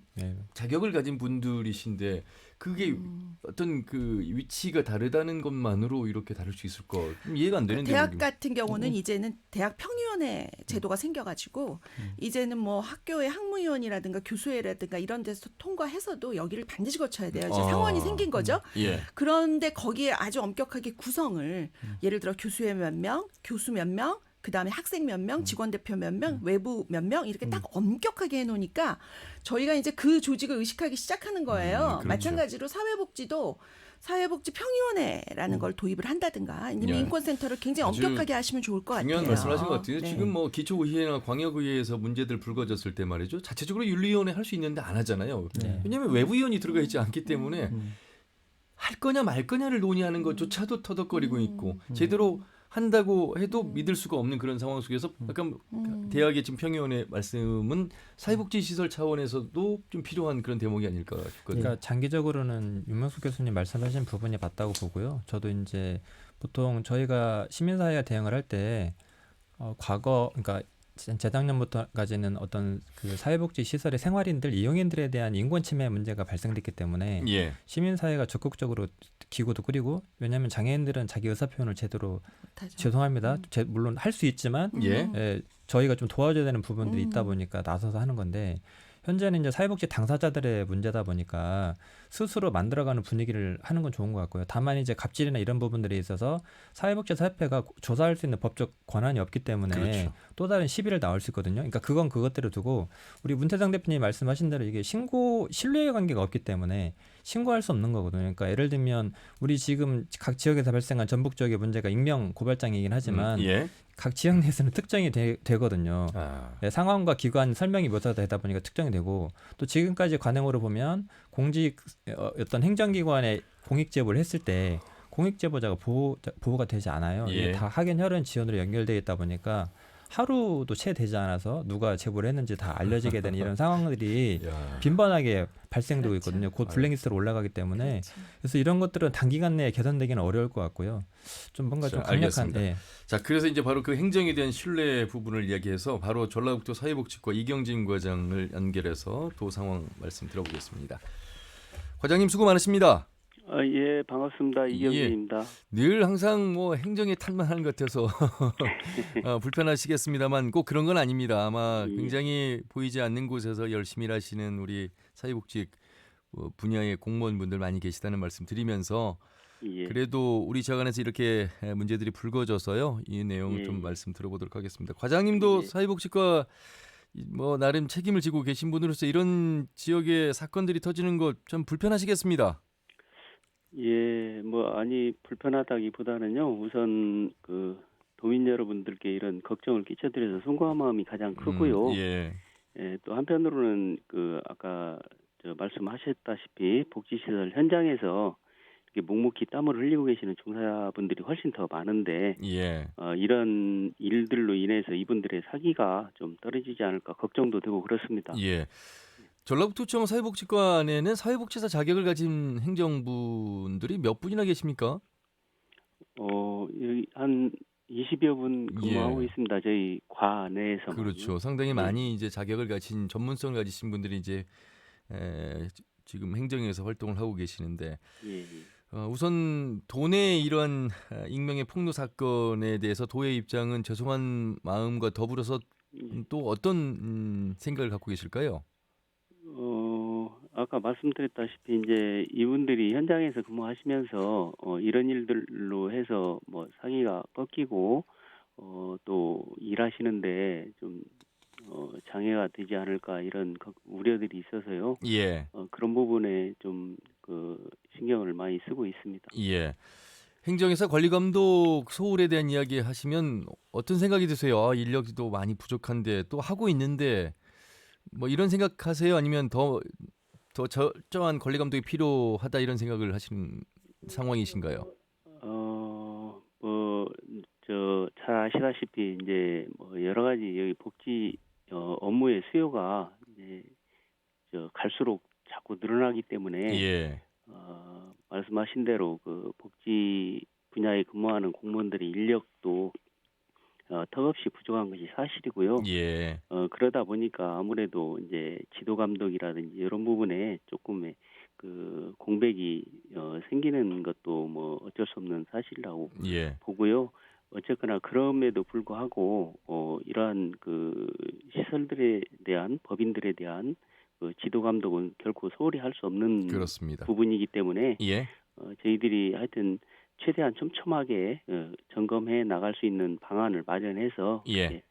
자격을 가진 분들이신데 그게 어떤 그 위치가 다르다는 것만으로 이렇게 다를 수 있을 거 이해가 안 되는데. 대학 같은 경우는 이제는 대학 평의원회 제도가 생겨가지고 이제는 뭐 학교의 학무위원이라든가 교수회라든가 이런 데서 통과해서도 여기를 반드시 거쳐야 돼요. 이제 상원이 생긴 거죠. 예. 그런데 거기에 아주 엄격하게 구성을 예를 들어 교수회 몇 명, 교수 몇 명, 그다음에 학생 몇 명, 직원 대표 몇 명, 외부 몇 명 이렇게 딱 엄격하게 해놓으니까 저희가 이제 그 조직을 의식하기 시작하는 거예요. 그렇죠. 마찬가지로 사회복지도 사회복지 평의원회라는 걸 도입을 한다든가 아니면 예. 인권센터를 굉장히 아주 엄격하게 하시면 좋을 것 같아요. 중요한 말씀하신 것 같아요. 네. 지금 뭐 기초의회나 광역의회에서 문제들 불거졌을 때 말이죠. 자체적으로 윤리위원회 할 수 있는데 안 하잖아요. 네. 왜냐하면 외부위원이 들어가 있지 않기 때문에 할 거냐 말 거냐를 논의하는 것조차도 터덕거리고 있고 제대로 한다고 해도 믿을 수가 없는 그런 상황 속에서 약간 대학의 지금 평의원의 말씀은 사회복지 시설 차원에서도 좀 필요한 그런 대목이 아닐까 싶거든요. 그러니까 장기적으로는 윤명숙 교수님 말씀하신 부분이 맞다고 보고요. 저도 이제 보통 저희가 시민사회가 대응을 할 때 과거 그러니까 재작년부터까지는 어떤 그 사회복지 시설의 생활인들 이용인들에 대한 인권 침해 문제가 발생됐기 때문에 예. 시민사회가 적극적으로 기구도 꾸리고 왜냐하면 장애인들은 자기 의사 표현을 제대로 못하죠. 죄송합니다. 물론 할 수 있지만 예. 저희가 좀 도와줘야 되는 부분들이 있다 보니까 나서서 하는 건데 현재는 이제 사회복지 당사자들의 문제다 보니까 스스로 만들어가는 분위기를 하는 건 좋은 것 같고요. 다만 이제 갑질이나 이런 부분들에 있어서 사회복지사협회가 조사할 수 있는 법적 권한이 없기 때문에 그렇죠. 또 다른 시비를 나올 수 있거든요. 그러니까 그건 그것대로 두고 우리 문태성 대표님이 말씀하신 대로 이게 신뢰 관계가 없기 때문에 신고할 수 없는 거거든요. 그러니까 예를 들면 우리 지금 각 지역에서 발생한 전북 지역의 문제가 익명 고발장이긴 하지만 예. 각 지역 내에서는 특정이 되거든요. 아. 네, 상황과 기관 설명이 묘사되다 보니까 특정이 되고 또 지금까지 관행으로 보면 공직 어떤 행정기관에 공익 제보를 했을 때 공익 제보자가 보호가 되지 않아요. 예. 이게 다 학연 혈연 지원으로 연결되어 있다 보니까 하루도 채 되지 않아서 누가 제보를 했는지 다 알려지게 되는 이런 상황들이 야. 빈번하게 발생되고 그렇죠. 있거든요. 곧 블랙리스트로 올라가기 때문에 그렇죠. 그래서 이런 것들은 단기간 내에 개선되기는 어려울 것 같고요. 좀 뭔가 좀 자, 강력한 알겠습니다. 예. 자, 그래서 이제 바로 그 행정에 대한 신뢰 부분을 이야기해서 바로 전라북도 사회복지과 이경진 과장을 연결해서 도 상황 말씀 들어보겠습니다. 과장님 수고 많으십니다. 예, 반갑습니다. 이경진입니다. 늘 항상 뭐 행정에 탈만하는 것 같아서 불편하시겠습니다만 꼭 그런 건 아닙니다. 아마 예. 굉장히 보이지 않는 곳에서 열심히 일하시는 우리 사회복지 분야의 공무원분들 많이 계시다는 말씀 드리면서 예. 그래도 우리 지역안에서 이렇게 문제들이 불거져서요. 이 내용을 예. 좀 말씀 들어보도록 하겠습니다. 과장님도 예. 사회복지과 뭐 나름 책임을 지고 계신 분으로서 이런 지역의 사건들이 터지는 것 좀 불편하시겠습니다. 예, 아니 불편하다기보다는요. 우선 그 도민 여러분들께 이런 걱정을 끼쳐드려서 송구한 마음이 가장 크고요. 예. 예, 또 한편으로는 그 아까 말씀하셨다시피 복지시설 현장에서 이렇게 묵묵히 땀을 흘리고 계시는 종사분들이 훨씬 더 많은데 예. 이런 일들로 인해서 이분들의 사기가 좀 떨어지지 않을까 걱정도 되고 그렇습니다. 예. 전라북도청 사회복지과 안에는 사회복지사 자격을 가진 행정분들이 몇 분이나 계십니까? 여기 한 20여 분 근무하고 예. 있습니다. 저희 과 내에서. 그렇죠. 상당히 많이 이제 자격을 가진 전문성을 가지신 분들이 이제 지금 행정에서 활동을 하고 계시는데 예. 우선 도내 이러한 익명의 폭로 사건에 대해서 도의 입장은 죄송한 마음과 더불어서 또 어떤 생각을 갖고 계실까요? 아까 말씀드렸다시피 이제 이분들이 현장에서 근무하시면서 이런 일들로 해서 사기가 꺾이고 또 일하시는데 좀 장애가 되지 않을까 이런 우려들이 있어서요. 예. 그런 부분에 좀 신경을 많이 쓰고 있습니다. 예. 행정에서 관리감독 소홀에 대한 이야기 하시면 어떤 생각이 드세요? 인력도 많이 부족한데 또 하고 있는데 이런 생각하세요? 아니면 더 철저한 관리 감독이 필요하다 이런 생각을 하시는 상황이신가요? 잘 아시다시피 이제 여러 가지 여기 복지 업무의 수요가 이제 갈수록 자꾸 늘어나기 때문에 예. 말씀하신 대로 그 복지 분야에 근무하는 공무원들의 인력도 턱없이 부족한 것이 사실이고요. 예. 그러다 보니까 아무래도 이제 지도 감독이라든지 이런 부분에 조금의 그 공백이 생기는 것도 뭐 어쩔 수 없는 사실이라고 예. 보고요. 어쨌거나 그럼에도 불구하고 이러한 그 시설들에 대한 법인들에 대한 그 지도 감독은 결코 소홀히 할 수 없는 그렇습니다. 부분이기 때문에 예. 저희들이 하여튼 최대한 촘촘하게 점검해 나갈 수 있는 방안을 마련해서 예.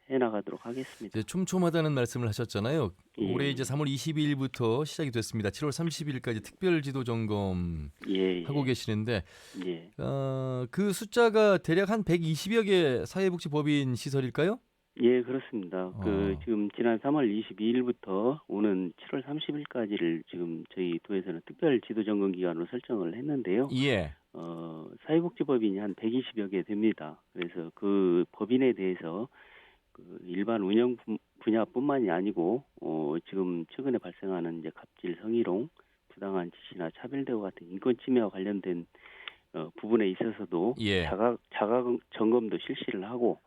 해 나가도록 하겠습니다. 이제 촘촘하다는 말씀을 하셨잖아요. 예. 올해 이제 3월 22일부터 시작이 됐습니다. 7월 30일까지 특별 지도 점검 예, 하고 계시는데 예. 그 숫자가 대략 한 120여 개 사회복지법인 시설일까요? 예, 그렇습니다. 지금 지난 3월 22일부터 오는 7월 30일까지를 지금 저희 도에서는 특별 지도 점검 기간으로 설정을 했는데요. 예. 사회복지법인이 한 120여 개 됩니다. 그래서 그 법인에 대해서 그 일반 운영 분야뿐만이 아니고 지금 최근에 발생하는 이제 갑질, 성희롱, 부당한 지시나 차별 대우 같은 인권 침해와 관련된 부분에 있어서도 예. 자가 점검도 실시를 하고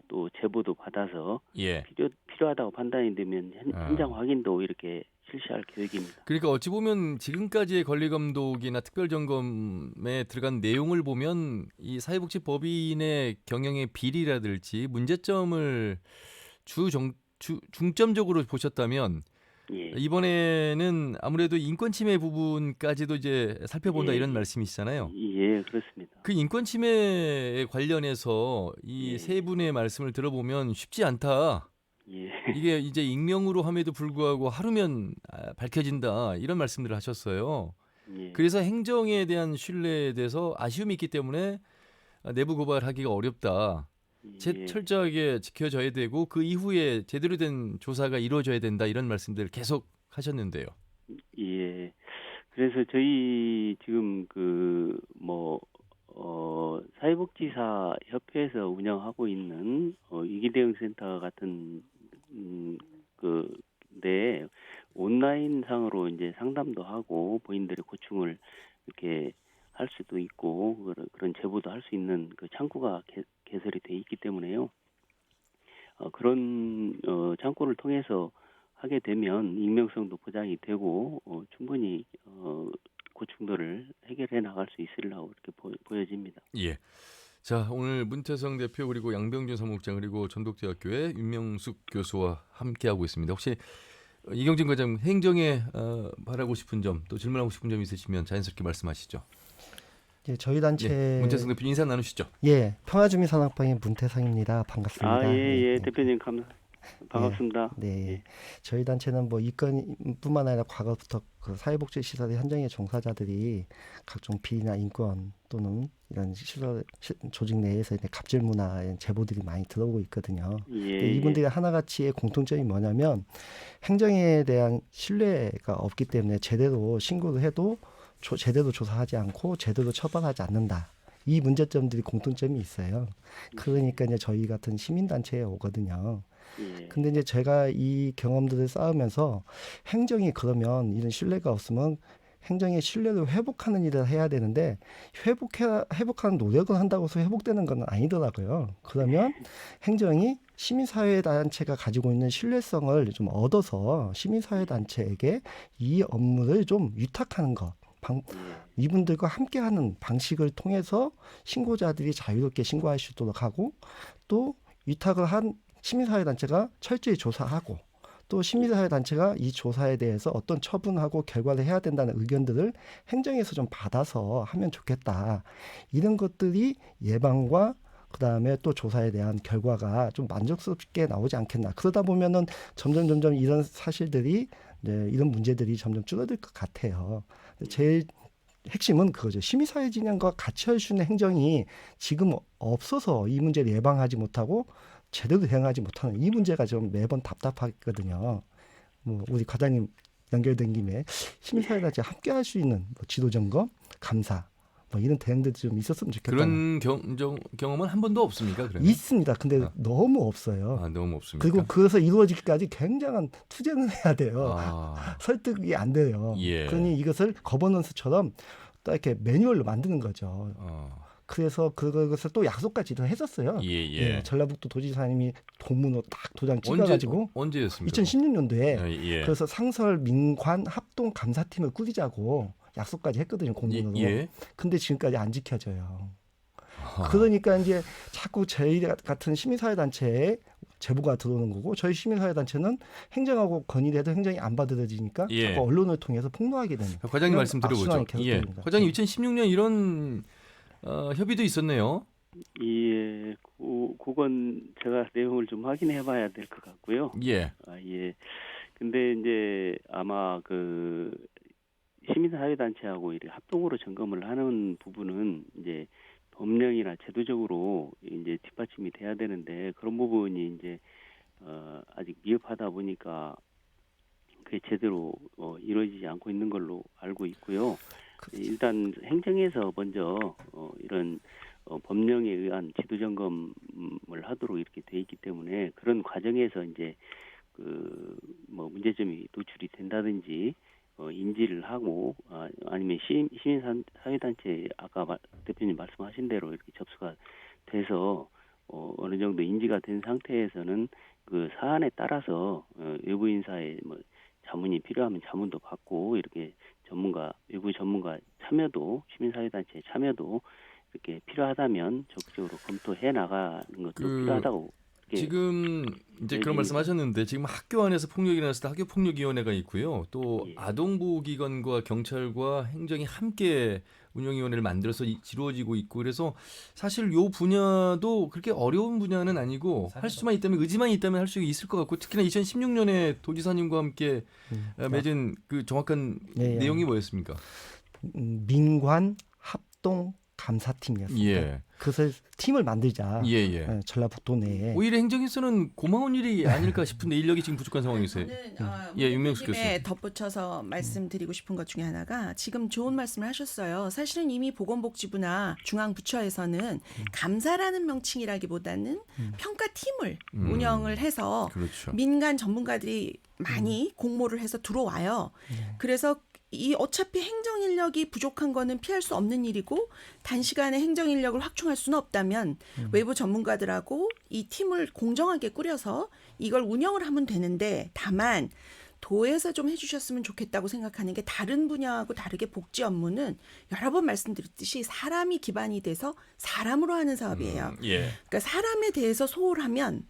또 제보도 받아서 예. 필요하다고 판단이 되면 현장 확인도 이렇게 실시할 계획입니다. 그러니까 어찌 보면 지금까지의 권리감독이나 특별점검에 들어간 내용을 보면 이 사회복지법인의 경영의 비리라든지 문제점을 중점적으로 보셨다면 예. 이번에는 아무래도 인권 침해 부분까지도 이제 살펴본다 예, 이런 예. 말씀이시잖아요. 예, 그렇습니다. 그 인권 침해에 관련해서 이 예. 세 분의 말씀을 들어보면 쉽지 않다. 예. 이게 이제 익명으로 함에도 불구하고 하루면 밝혀진다 이런 말씀들을 하셨어요. 예. 그래서 행정에 대한 신뢰에 대해서 아쉬움이 있기 때문에 내부 고발하기가 어렵다. 예. 철저하게 지켜져야 되고 그 이후에 제대로 된 조사가 이루어져야 된다 이런 말씀들을 계속 하셨는데요. 예. 그래서 저희 지금 사회복지사 협회에서 운영하고 있는 위기대응센터 같은 네 온라인 상으로 이제 상담도 하고 본인들의 고충을 이렇게 할 수도 있고 그런 제보도 할 수 있는 그 창구가 개설이 돼 있기 때문에요. 그런 창구를 통해서 하게 되면 익명성도 보장이 되고 충분히 고충들을 해결해 나갈 수 있으리라고 이렇게 보여집니다. 예. 자, 오늘 문태성 대표 그리고 양병준 사무국장 그리고 전북대학교의 윤명숙 교수와 함께하고 있습니다. 혹시 이경진 과장 행정에 바라고 싶은 점 또 질문하고 싶은 점 있으시면 자연스럽게 말씀하시죠. 예, 저희 단체 문태성 대표 인사 나누시죠. 예, 평화주민산악방의 문태성입니다. 반갑습니다. 예, 대표님 반갑습니다. 네. 예. 저희 단체는 뭐 이건뿐만 아니라 과거부터 그 사회복지 시설의 현장의 종사자들이 각종 비리나 인권 또는 이런 시설 조직 내에서 갑질 문화의 제보들이 많이 들어오고 있거든요. 근데 이분들이 하나같이의 공통점이 뭐냐면 행정에 대한 신뢰가 없기 때문에 제대로 신고를 해도 제대로 조사하지 않고 제대로 처벌하지 않는다. 이 문제점들이 공통점이 있어요. 그러니까 이제 저희 같은 시민단체에 오거든요. 근데 이제 제가 이 경험들을 쌓으면서 행정이 그러면 이런 신뢰가 없으면 행정의 신뢰를 회복하는 일을 해야 되는데 회복하는 노력을 한다고 해서 회복되는 건 아니더라고요. 그러면 행정이 시민사회단체가 가지고 있는 신뢰성을 좀 얻어서 시민사회단체에게 이 업무를 좀 위탁하는 것. 이분들과 함께하는 방식을 통해서 신고자들이 자유롭게 신고할 수 있도록 하고 또 위탁을 한 시민사회단체가 철저히 조사하고 또 시민사회단체가 이 조사에 대해서 어떤 처분하고 결과를 해야 된다는 의견들을 행정에서 좀 받아서 하면 좋겠다. 이런 것들이 예방과 그다음에 또 조사에 대한 결과가 좀 만족스럽게 나오지 않겠나. 그러다 보면은 점점 이런 사실들이 이런 문제들이 점점 줄어들 것 같아요. 제일 핵심은 그거죠. 시민사회 진영과 같이 할 수 있는 행정이 지금 없어서 이 문제를 예방하지 못하고 제대로 대응하지 못하는 이 문제가 좀 매번 답답하거든요. 뭐 우리 과장님 연결된 김에 시민사회단체 함께 할 수 있는 지도 점검, 감사 뭐 이런 대응들이 좀 있었으면 좋겠다. 그런 경험은 한 번도 없습니까? 그러면? 있습니다. 근데 너무 없어요. 너무 없습니까? 그리고 그래서 이루어지기까지 굉장한 투쟁을 해야 돼요. 설득이 안 돼요. 예. 그러니 이것을 거버넌스처럼 딱 이렇게 매뉴얼로 만드는 거죠. 그래서 그것을 또 약속까지도 했었어요. 예. 전라북도 도지사님이 돈문으로 딱 도장 찍어가지고 언제였습니까? 2016년도에 예. 그래서 상설 민관 합동 감사팀을 꾸리자고 약속까지 했거든요, 공문으로. 예. 근데 지금까지 안 지켜져요. 아하. 그러니까 이제 자꾸 저희 같은 시민사회단체에 제보가 들어오는 거고 저희 시민사회단체는 행정하고 건의를 해도 행정이 안 받아들여지니까 예. 자꾸 언론을 통해서 폭로하게 되는 과장님 이런 말씀 드려보죠. 악순환이 계속 예. 됩니다. 과장님 2016년 이런 협의도 있었네요. 예, 그건 제가 내용을 좀 확인해봐야 될 것 같고요. 예. 예. 근데 이제 아마 그 시민사회단체하고 이렇게 합동으로 점검을 하는 부분은 이제 법령이나 제도적으로 이제 뒷받침이 돼야 되는데 그런 부분이 이제 아직 미흡하다 보니까 그게 제대로 이루어지지 않고 있는 걸로 알고 있고요. 일단 행정에서 먼저 이런 법령에 의한 지도 점검을 하도록 이렇게 돼 있기 때문에 그런 과정에서 이제 그 뭐 문제점이 노출이 된다든지 인지를 하고 아니면 시민사회단체 아까 대표님 말씀하신 대로 이렇게 접수가 돼서 어느 정도 인지가 된 상태에서는 그 사안에 따라서 외부 인사의 뭐 자문이 필요하면 자문도 받고 이렇게 외부 전문가 참여도 시민사회단체의 참여도 이렇게 필요하다면 적극적으로 검토해 나가는 것도 필요하다고. 지금 이제 그런 말씀하셨는데 지금 학교 안에서 폭력이 일어났을 때 학교 폭력위원회가 있고요. 또 아동보호기관과 경찰과 행정이 함께 운영위원회를 만들어서 이루어지고 있고 그래서 사실 요 분야도 그렇게 어려운 분야는 아니고 할 수만 있다면 의지만 있다면 할 수 있을 것 같고 특히나 2016년에 도지사님과 함께 맺은 그 정확한 내용이 뭐였습니까? 민관 합동 감사팀이었습니다. 예. 그래서 팀을 만들자. 예. 전라북도 내에. 오히려 행정에서는 고마운 일이 아닐까 싶은데 인력이 지금 부족한 상황이세요. 윤명수 교수님. 덧붙여서 말씀드리고 싶은 것 중에 하나가 지금 좋은 말씀을 하셨어요. 사실은 이미 보건복지부나 중앙부처에서는 감사라는 명칭이라기보다는 평가팀을 운영을 해서 그렇죠. 민간 전문가들이 많이 공모를 해서 들어와요. 그래서 이 어차피 행정 인력이 부족한 거는 피할 수 없는 일이고 단시간에 행정 인력을 확충할 수는 없다면 외부 전문가들하고 이 팀을 공정하게 꾸려서 이걸 운영을 하면 되는데 다만 도에서 좀 해주셨으면 좋겠다고 생각하는 게 다른 분야하고 다르게 복지 업무는 여러 번 말씀드렸듯이 사람이 기반이 돼서 사람으로 하는 사업이에요. 그러니까 사람에 대해서 소홀하면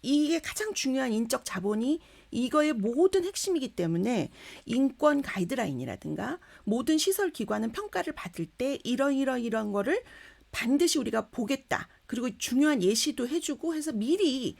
이게 가장 중요한 인적 자본이 이거의 모든 핵심이기 때문에 인권 가이드라인이라든가 모든 시설 기관은 평가를 받을 때 이런 거를 반드시 우리가 보겠다. 그리고 중요한 예시도 해주고 해서 미리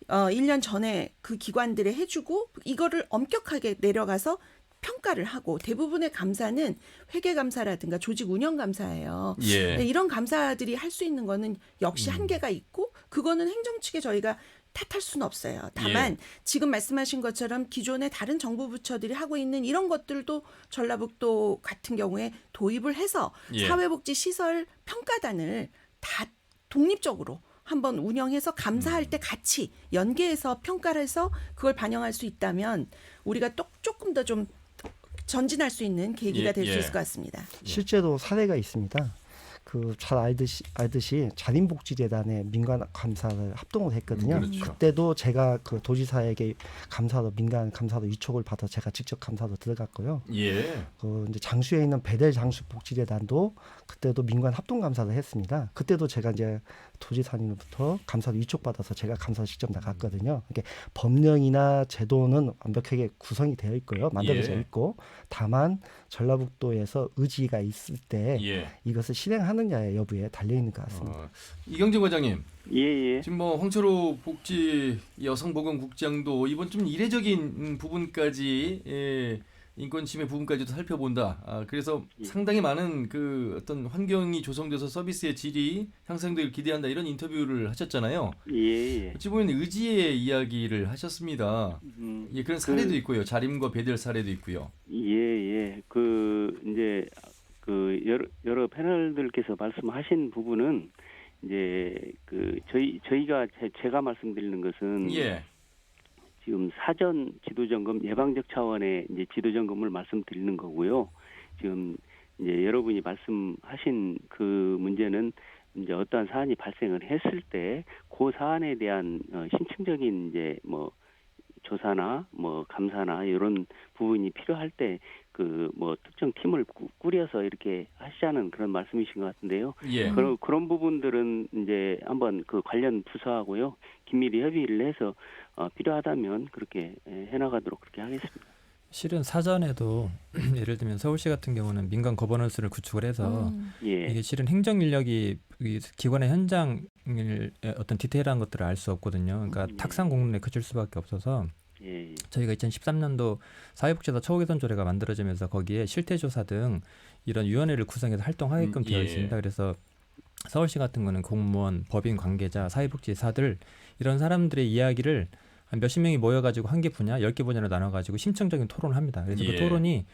1년 전에 그 기관들에 해주고 이거를 엄격하게 내려가서 평가를 하고 대부분의 감사는 회계감사라든가 조직 운영감사예요. 이런 감사들이 할 수 있는 거는 역시 한계가 있고 그거는 행정 측에 저희가 탓할 수는 없어요. 다만 지금 말씀하신 것처럼 기존의 다른 정부 부처들이 하고 있는 이런 것들도 전라북도 같은 경우에 도입을 해서 사회복지 시설 평가단을 다 독립적으로 한번 운영해서 감사할 때 같이 연계해서 평가를 해서 그걸 반영할 수 있다면 우리가 또 조금 더 좀 전진할 수 있는 계기가 될 수 있을 것 같습니다. 실제로 사례가 있습니다. 잘 알듯이 자린복지재단에 민간 감사를 합동을 했거든요. 그때도 제가 그 도지사에게 민간 감사로 위촉을 받아 제가 직접 감사로 들어갔고요. 이제 장수에 있는 베델 장수복지재단도 그때도 민간 합동 감사를 했습니다. 그때도 제가 이제 도지사님부터 감사를 위촉받아서 제가 감사를 직접 나갔거든요. 그러니까 법령이나 제도는 완벽하게 구성이 되어 있고요. 만들어져 있고 다만 전라북도에서 의지가 있을 때 이것을 실행하느냐의 여부에 달려 있는 것 같습니다. 이경재 과장님. 예. 지금 황철호 복지 여성보건국장도 이번 좀 이례적인 부분까지 인권 침해 부분까지도 살펴본다. 그래서 상당히 많은 그 어떤 환경이 조성돼서 서비스의 질이 향상되길 기대한다 이런 인터뷰를 하셨잖아요. 어찌 보면 의지의 이야기를 하셨습니다. 그런 사례도 있고요. 자림과 베델 사례도 있고요. 이제 여러 패널들께서 말씀하신 부분은 이제 저희가 제가 말씀드리는 것은 지금 사전 지도 점검 예방적 차원의 이제 지도 점검을 말씀드리는 거고요. 지금 이제 여러분이 말씀하신 그 문제는 이제 어떠한 사안이 발생을 했을 때 그 사안에 대한 심층적인 이제 뭐 조사나 뭐 감사나 이런 부분이 필요할 때 그 뭐 특정 팀을 꾸려서 이렇게 하시자는 그런 말씀이신 것 같은데요. 예. 그런 부분들은 이제 한번 그 관련 부서하고요 긴밀히 협의를 해서 필요하다면 그렇게 해나가도록 그렇게 하겠습니다. 실은 사전에도 예를 들면 서울시 같은 경우는 민간 거버넌스를 구축을 해서 예. 이게 실은 행정 인력이 이 기관의 현장을 어떤 디테일한 것들을 알 수 없거든요. 그러니까 예. 탁상 공론에 그칠 수밖에 없어서 예. 저희가 2013년도 사회복지사 처우개선 조례가 만들어지면서 거기에 실태조사 등 이런 위원회를 구성해서 활동하게끔 되어 예. 있습니다. 그래서 서울시 같은 거는 공무원, 법인 관계자, 사회복지사들 이런 사람들의 이야기를 한 몇십 명이 모여가지고 한 개 분야, 10개 분야로 나눠가지고 심층적인 토론을 합니다. 그래서 예. 그 토론이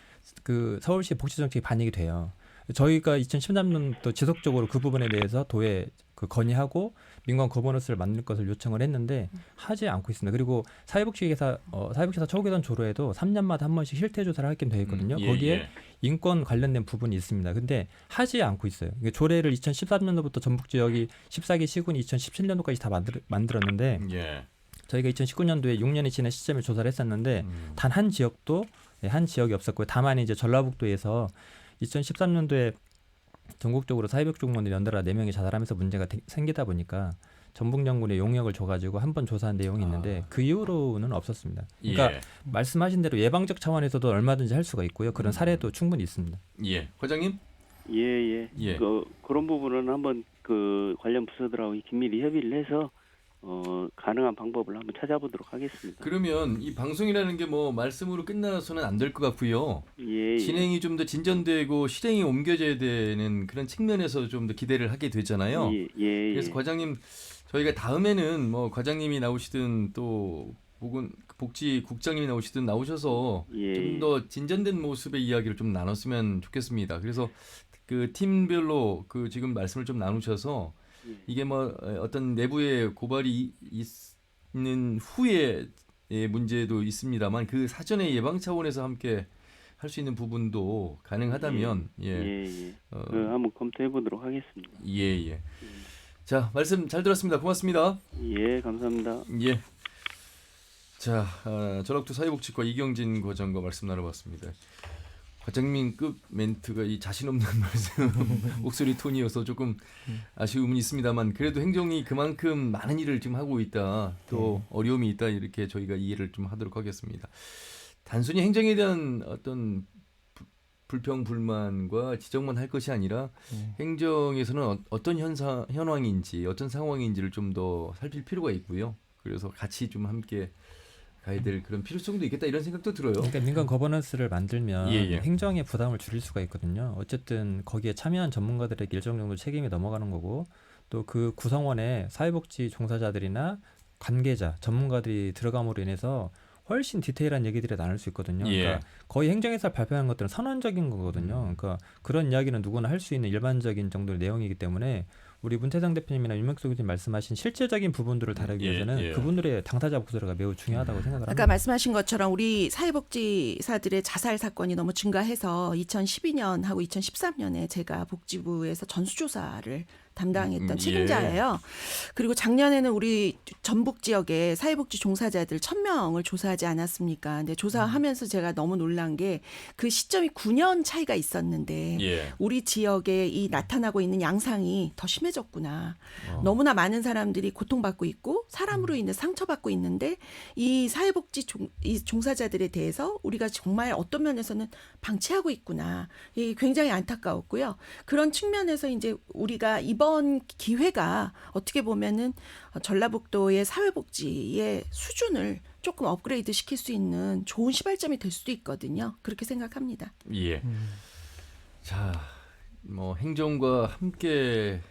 그 서울시 복지정책에 반영이 돼요. 저희가 2013년도 지속적으로 그 부분에 대해서 도에 그 건의하고 민관 거버넌스를 만들 것을 요청을 했는데 하지 않고 있습니다. 그리고 사회복지사 처우개선 조례에도 3년마다 한 번씩 실태조사를 하게 되어 있거든요. 예, 거기에 예. 인권 관련된 부분이 있습니다. 근데 하지 않고 있어요. 이게 조례를 2013년도부터 전북 지역이 14개 시군이 2017년도까지 다 만들었는데 예. 저희가 2019년도에 6년이 지난 시점에 조사를 했었는데 단 한 지역이 없었고요. 다만 이제 전라북도에서 2013년도에 전국적으로 사회복지 공무원들이 연달아 4명이 자살하면서 문제가 생기다 보니까 전북연구원에 용역을 줘가지고 한 번 조사한 내용이 있는데 그 이후로는 없었습니다. 그러니까 예. 말씀하신 대로 예방적 차원에서도 얼마든지 할 수가 있고요. 그런 사례도 충분히 있습니다. 예. 과장님? 예. 예. 그런 부분은 한번 그 관련 부서들하고 긴밀히 협의를 해서 가능한 방법을 한번 찾아보도록 하겠습니다. 그러면 이 방송이라는 게 뭐 말씀으로 끝나서는 안 될 것 같고요. 예. 진행이 좀 더 진전되고 실행이 옮겨져야 되는 그런 측면에서 좀 더 기대를 하게 되잖아요. 예. 그래서 과장님 저희가 다음에는 뭐 과장님이 나오시든 또 혹은 복지국장님이 나오시든 나오셔서 예. 좀 더 진전된 모습의 이야기를 좀 나눴으면 좋겠습니다. 그래서 그 팀별로 그 지금 말씀을 좀 나누셔서 이게 뭐 어떤 내부에 고발이 있는 후에 문제도 있습니다만 그 사전에 예방 차원에서 함께 할 수 있는 부분도 가능하다면 한번 검토해 보도록 하겠습니다. 예. 자, 말씀 잘 들었습니다. 고맙습니다. 예, 감사합니다. 예. 자, 전학도 사회복지과 이경진 과장과 말씀 나눠봤습니다. 과장님급 멘트가 이 자신 없는 말씀 목소리 톤이어서 조금 아쉬움은 있습니다만 그래도 행정이 그만큼 많은 일을 지금 하고 있다 또 어려움이 있다 이렇게 저희가 이해를 좀 하도록 하겠습니다. 단순히 행정에 대한 어떤 불평 불만과 지적만 할 것이 아니라 행정에서는 어떤 현황인지 어떤 상황인지를 좀 더 살필 필요가 있고요. 그래서 같이 좀 함께 가야 될 그런 필요성도 있겠다 이런 생각도 들어요. 그러니까 민간 거버넌스를 만들면 예. 행정의 부담을 줄일 수가 있거든요. 어쨌든 거기에 참여한 전문가들에게 일정 정도 책임이 넘어가는 거고 또 그 구성원에 사회복지 종사자들이나 관계자, 전문가들이 들어감으로 인해서 훨씬 디테일한 얘기들을 나눌 수 있거든요. 예. 그러니까 거의 행정에서 발표하는 것들은 선언적인 거거든요. 그러니까 그런 이야기는 누구나 할 수 있는 일반적인 정도의 내용이기 때문에 우리 문태상 대표님이나 윤명수 교수님 말씀하신 실질적인 부분들을 다루기 위해서는 그분들의 당사자 목소리가 매우 중요하다고 생각을 합니다. 아까 말씀하신 것처럼 우리 사회복지사들의 자살 사건이 너무 증가해서 2012년하고 2013년에 제가 복지부에서 전수조사를 담당했던 책임자예요. 그리고 작년에는 우리 전북 지역에 사회복지 종사자들 1,000명을 조사하지 않았습니까? 근데 조사하면서 제가 너무 놀란 게 그 시점이 9년 차이가 있었는데 우리 지역에 이 나타나고 있는 양상이 더 심해졌구나. 너무나 많은 사람들이 고통받고 있고 사람으로 인해 상처받고 있는데 이 사회복지 종사자들에 대해서 우리가 정말 어떤 면에서는 방치하고 있구나. 이게 굉장히 안타까웠고요. 그런 측면에서 이제 우리가 이번 기회가 어떻게 보면은 전라북도의 사회복지의 수준을 조금 업그레이드 시킬 수 있는 좋은 시발점이 될 수도 있거든요. 그렇게 생각합니다. 예. 자, 뭐 행정과 함께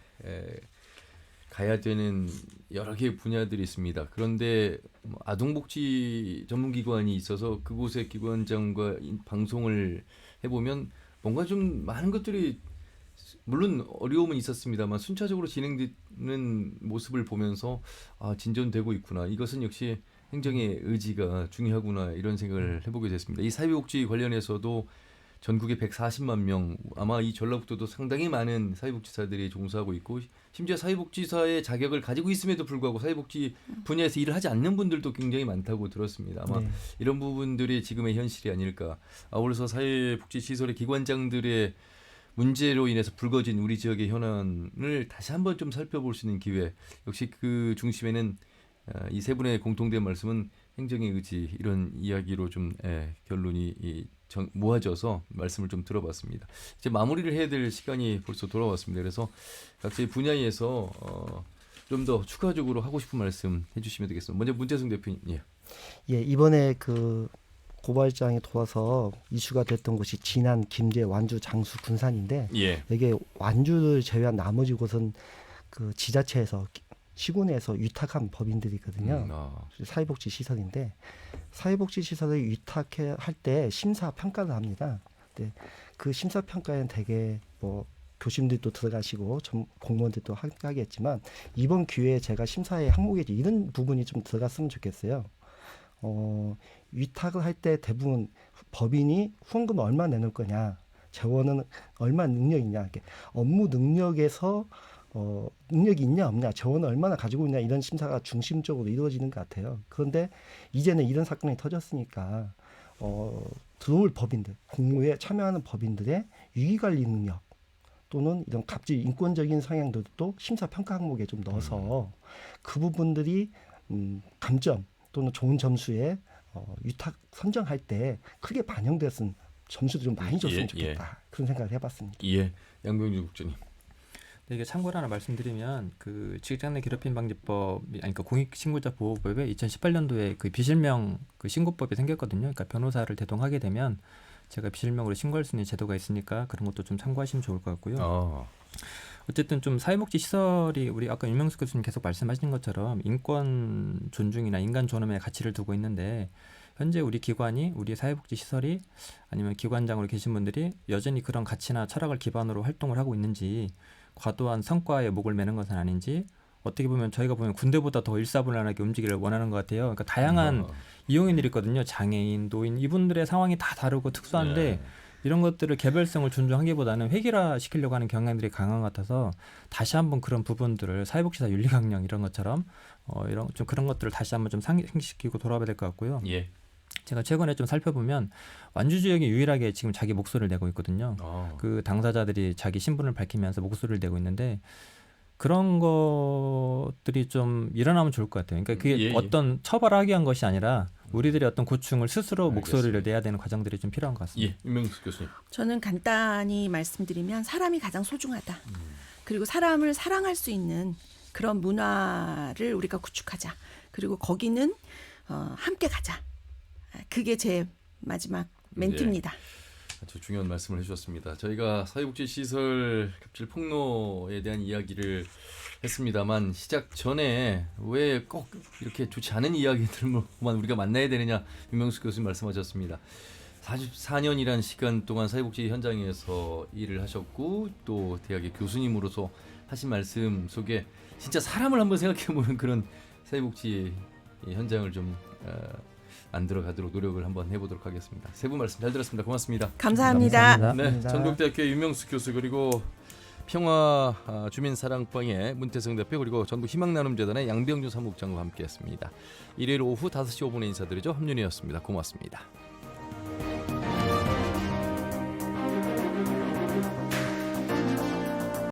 가야 되는 여러 개의 분야들이 있습니다. 그런데 아동복지 전문기관이 있어서 그곳의 기관장과 방송을 해보면 뭔가 좀 많은 것들이 물론 어려움은 있었습니다만 순차적으로 진행되는 모습을 보면서 진전되고 있구나. 이것은 역시 행정의 의지가 중요하구나 이런 생각을 해보게 됐습니다. 이 사회복지 관련해서도 전국에 140만 명, 아마 이 전라북도도 상당히 많은 사회복지사들이 종사하고 있고 심지어 사회복지사의 자격을 가지고 있음에도 불구하고 사회복지 분야에서 일을 하지 않는 분들도 굉장히 많다고 들었습니다. 아마 네. 이런 부분들이 지금의 현실이 아닐까. 아울러서 사회복지시설의 기관장들의 문제로 인해서 불거진 우리 지역의 현안을 다시 한번 좀 살펴볼 수 있는 기회. 역시 그 중심에는 이 세 분의 공통된 말씀은 행정의 의지 이런 이야기로 좀 결론이 모아져서 말씀을 좀 들어봤습니다. 이제 마무리를 해야 될 시간이 벌써 돌아왔습니다. 그래서 각자의 분야에서 좀 더 추가적으로 하고 싶은 말씀 해주시면 되겠습니다. 먼저 문재승 대표님. 예. 예, 이번에 그 고발장에 돌아서 이슈가 됐던 곳이 진안, 김제, 완주, 장수, 군산인데 예. 이게 완주를 제외한 나머지 곳은 그 지자체에서 시군에서 위탁한 법인들이거든요. 사회복지 시설인데 사회복지 시설을 위탁해 할 때 심사 평가를 합니다. 근데 그 심사 평가에는 되게 뭐 교수님들도 들어가시고 공무원들도 하겠지만 이번 기회에 제가 심사의 항목에 이런 부분이 좀 들어갔으면 좋겠어요. 위탁을 할 때 대부분 법인이 후원금 얼마 내놓을 거냐, 재원은 얼마 능력 있냐, 이렇게 업무 능력에서 능력이 있냐 없냐, 재원을 얼마나 가지고 있냐 이런 심사가 중심적으로 이루어지는 것 같아요. 그런데 이제는 이런 사건이 터졌으니까 들어올 법인들, 공모에 참여하는 법인들의 위기관리 능력 또는 이런 갑질 인권적인 성향들도 심사 평가 항목에 좀 넣어서 그 부분들이 감점 또는 좋은 점수에 위탁 선정할 때 크게 반영됐으면 점수도 좀 많이 줬으면 좋겠다. 그런 생각을 해봤습니다. 예, 양병주 국장님. 네, 이게 참고로 하나 말씀드리면 그 직장 내 괴롭힘 방지법 아니 그 공익신고자 보호법에 2018년도에 그 비실명 그 신고법이 생겼거든요. 그러니까 변호사를 대동하게 되면 제가 비실명으로 신고할 수 있는 제도가 있으니까 그런 것도 좀 참고하시면 좋을 것 같고요. 어쨌든 좀 사회복지 시설이 우리 아까 윤명숙 교수님 계속 말씀하신 것처럼 인권 존중이나 인간 존엄의 가치를 두고 있는데 현재 우리 기관이 우리 사회복지 시설이 아니면 기관장으로 계신 분들이 여전히 그런 가치나 철학을 기반으로 활동을 하고 있는지 과도한 성과에 목을 매는 것은 아닌지 어떻게 보면 저희가 보면 군대보다 더 일사불란하게 움직이기를 원하는 것 같아요. 그러니까 다양한 이용인들이 있거든요. 장애인, 노인 이분들의 상황이 다 다르고 특수한데 이런 것들을 개별성을 존중하기보다는 획일화 시키려고 하는 경향들이 강한 것 같아서 다시 한번 그런 부분들을 사회복지사 윤리강령 이런 것처럼 이런 좀 그런 것들을 다시 한번 좀 상기시키고 돌아봐야 될 것 같고요. 예. 제가 최근에 좀 살펴보면 완주 지역이 유일하게 지금 자기 목소리를 내고 있거든요. 그 당사자들이 자기 신분을 밝히면서 목소리를 내고 있는데 그런 것들이 좀 일어나면 좋을 것 같아요. 그러니까 그게 어떤 처벌하기 위한 것이 아니라 우리들의 어떤 고충을 스스로 목소리를 내야 되는 과정들이 좀 필요한 것 같습니다. 예, 윤명숙 교수님. 저는 간단히 말씀드리면 사람이 가장 소중하다. 그리고 사람을 사랑할 수 있는 그런 문화를 우리가 구축하자. 그리고 거기는 함께 가자. 그게 제 마지막 멘트입니다. 아주 중요한 말씀을 해주셨습니다. 저희가 사회복지시설 갑질 폭로에 대한 이야기를 했습니다만 시작 전에 왜 꼭 이렇게 좋지 않은 이야기들만 우리가 만나야 되느냐 윤명숙 교수님 말씀하셨습니다. 44년이라는 시간 동안 사회복지 현장에서 일을 하셨고 또 대학의 교수님으로서 하신 말씀 속에 진짜 사람을 한번 생각해보는 그런 사회복지 현장을 좀 만들어가도록 노력을 한번 해보도록 하겠습니다. 세 분 말씀 잘 들었습니다. 고맙습니다. 감사합니다. 네, 전북대학교 윤명숙 교수 그리고 평화 주민사랑방의 문태성 대표 그리고 전북희망나눔재단의 양병준 사무국장과 함께했습니다. 일요일 오후 5시 5분에 인사드리죠. 함윤이었습니다. 고맙습니다.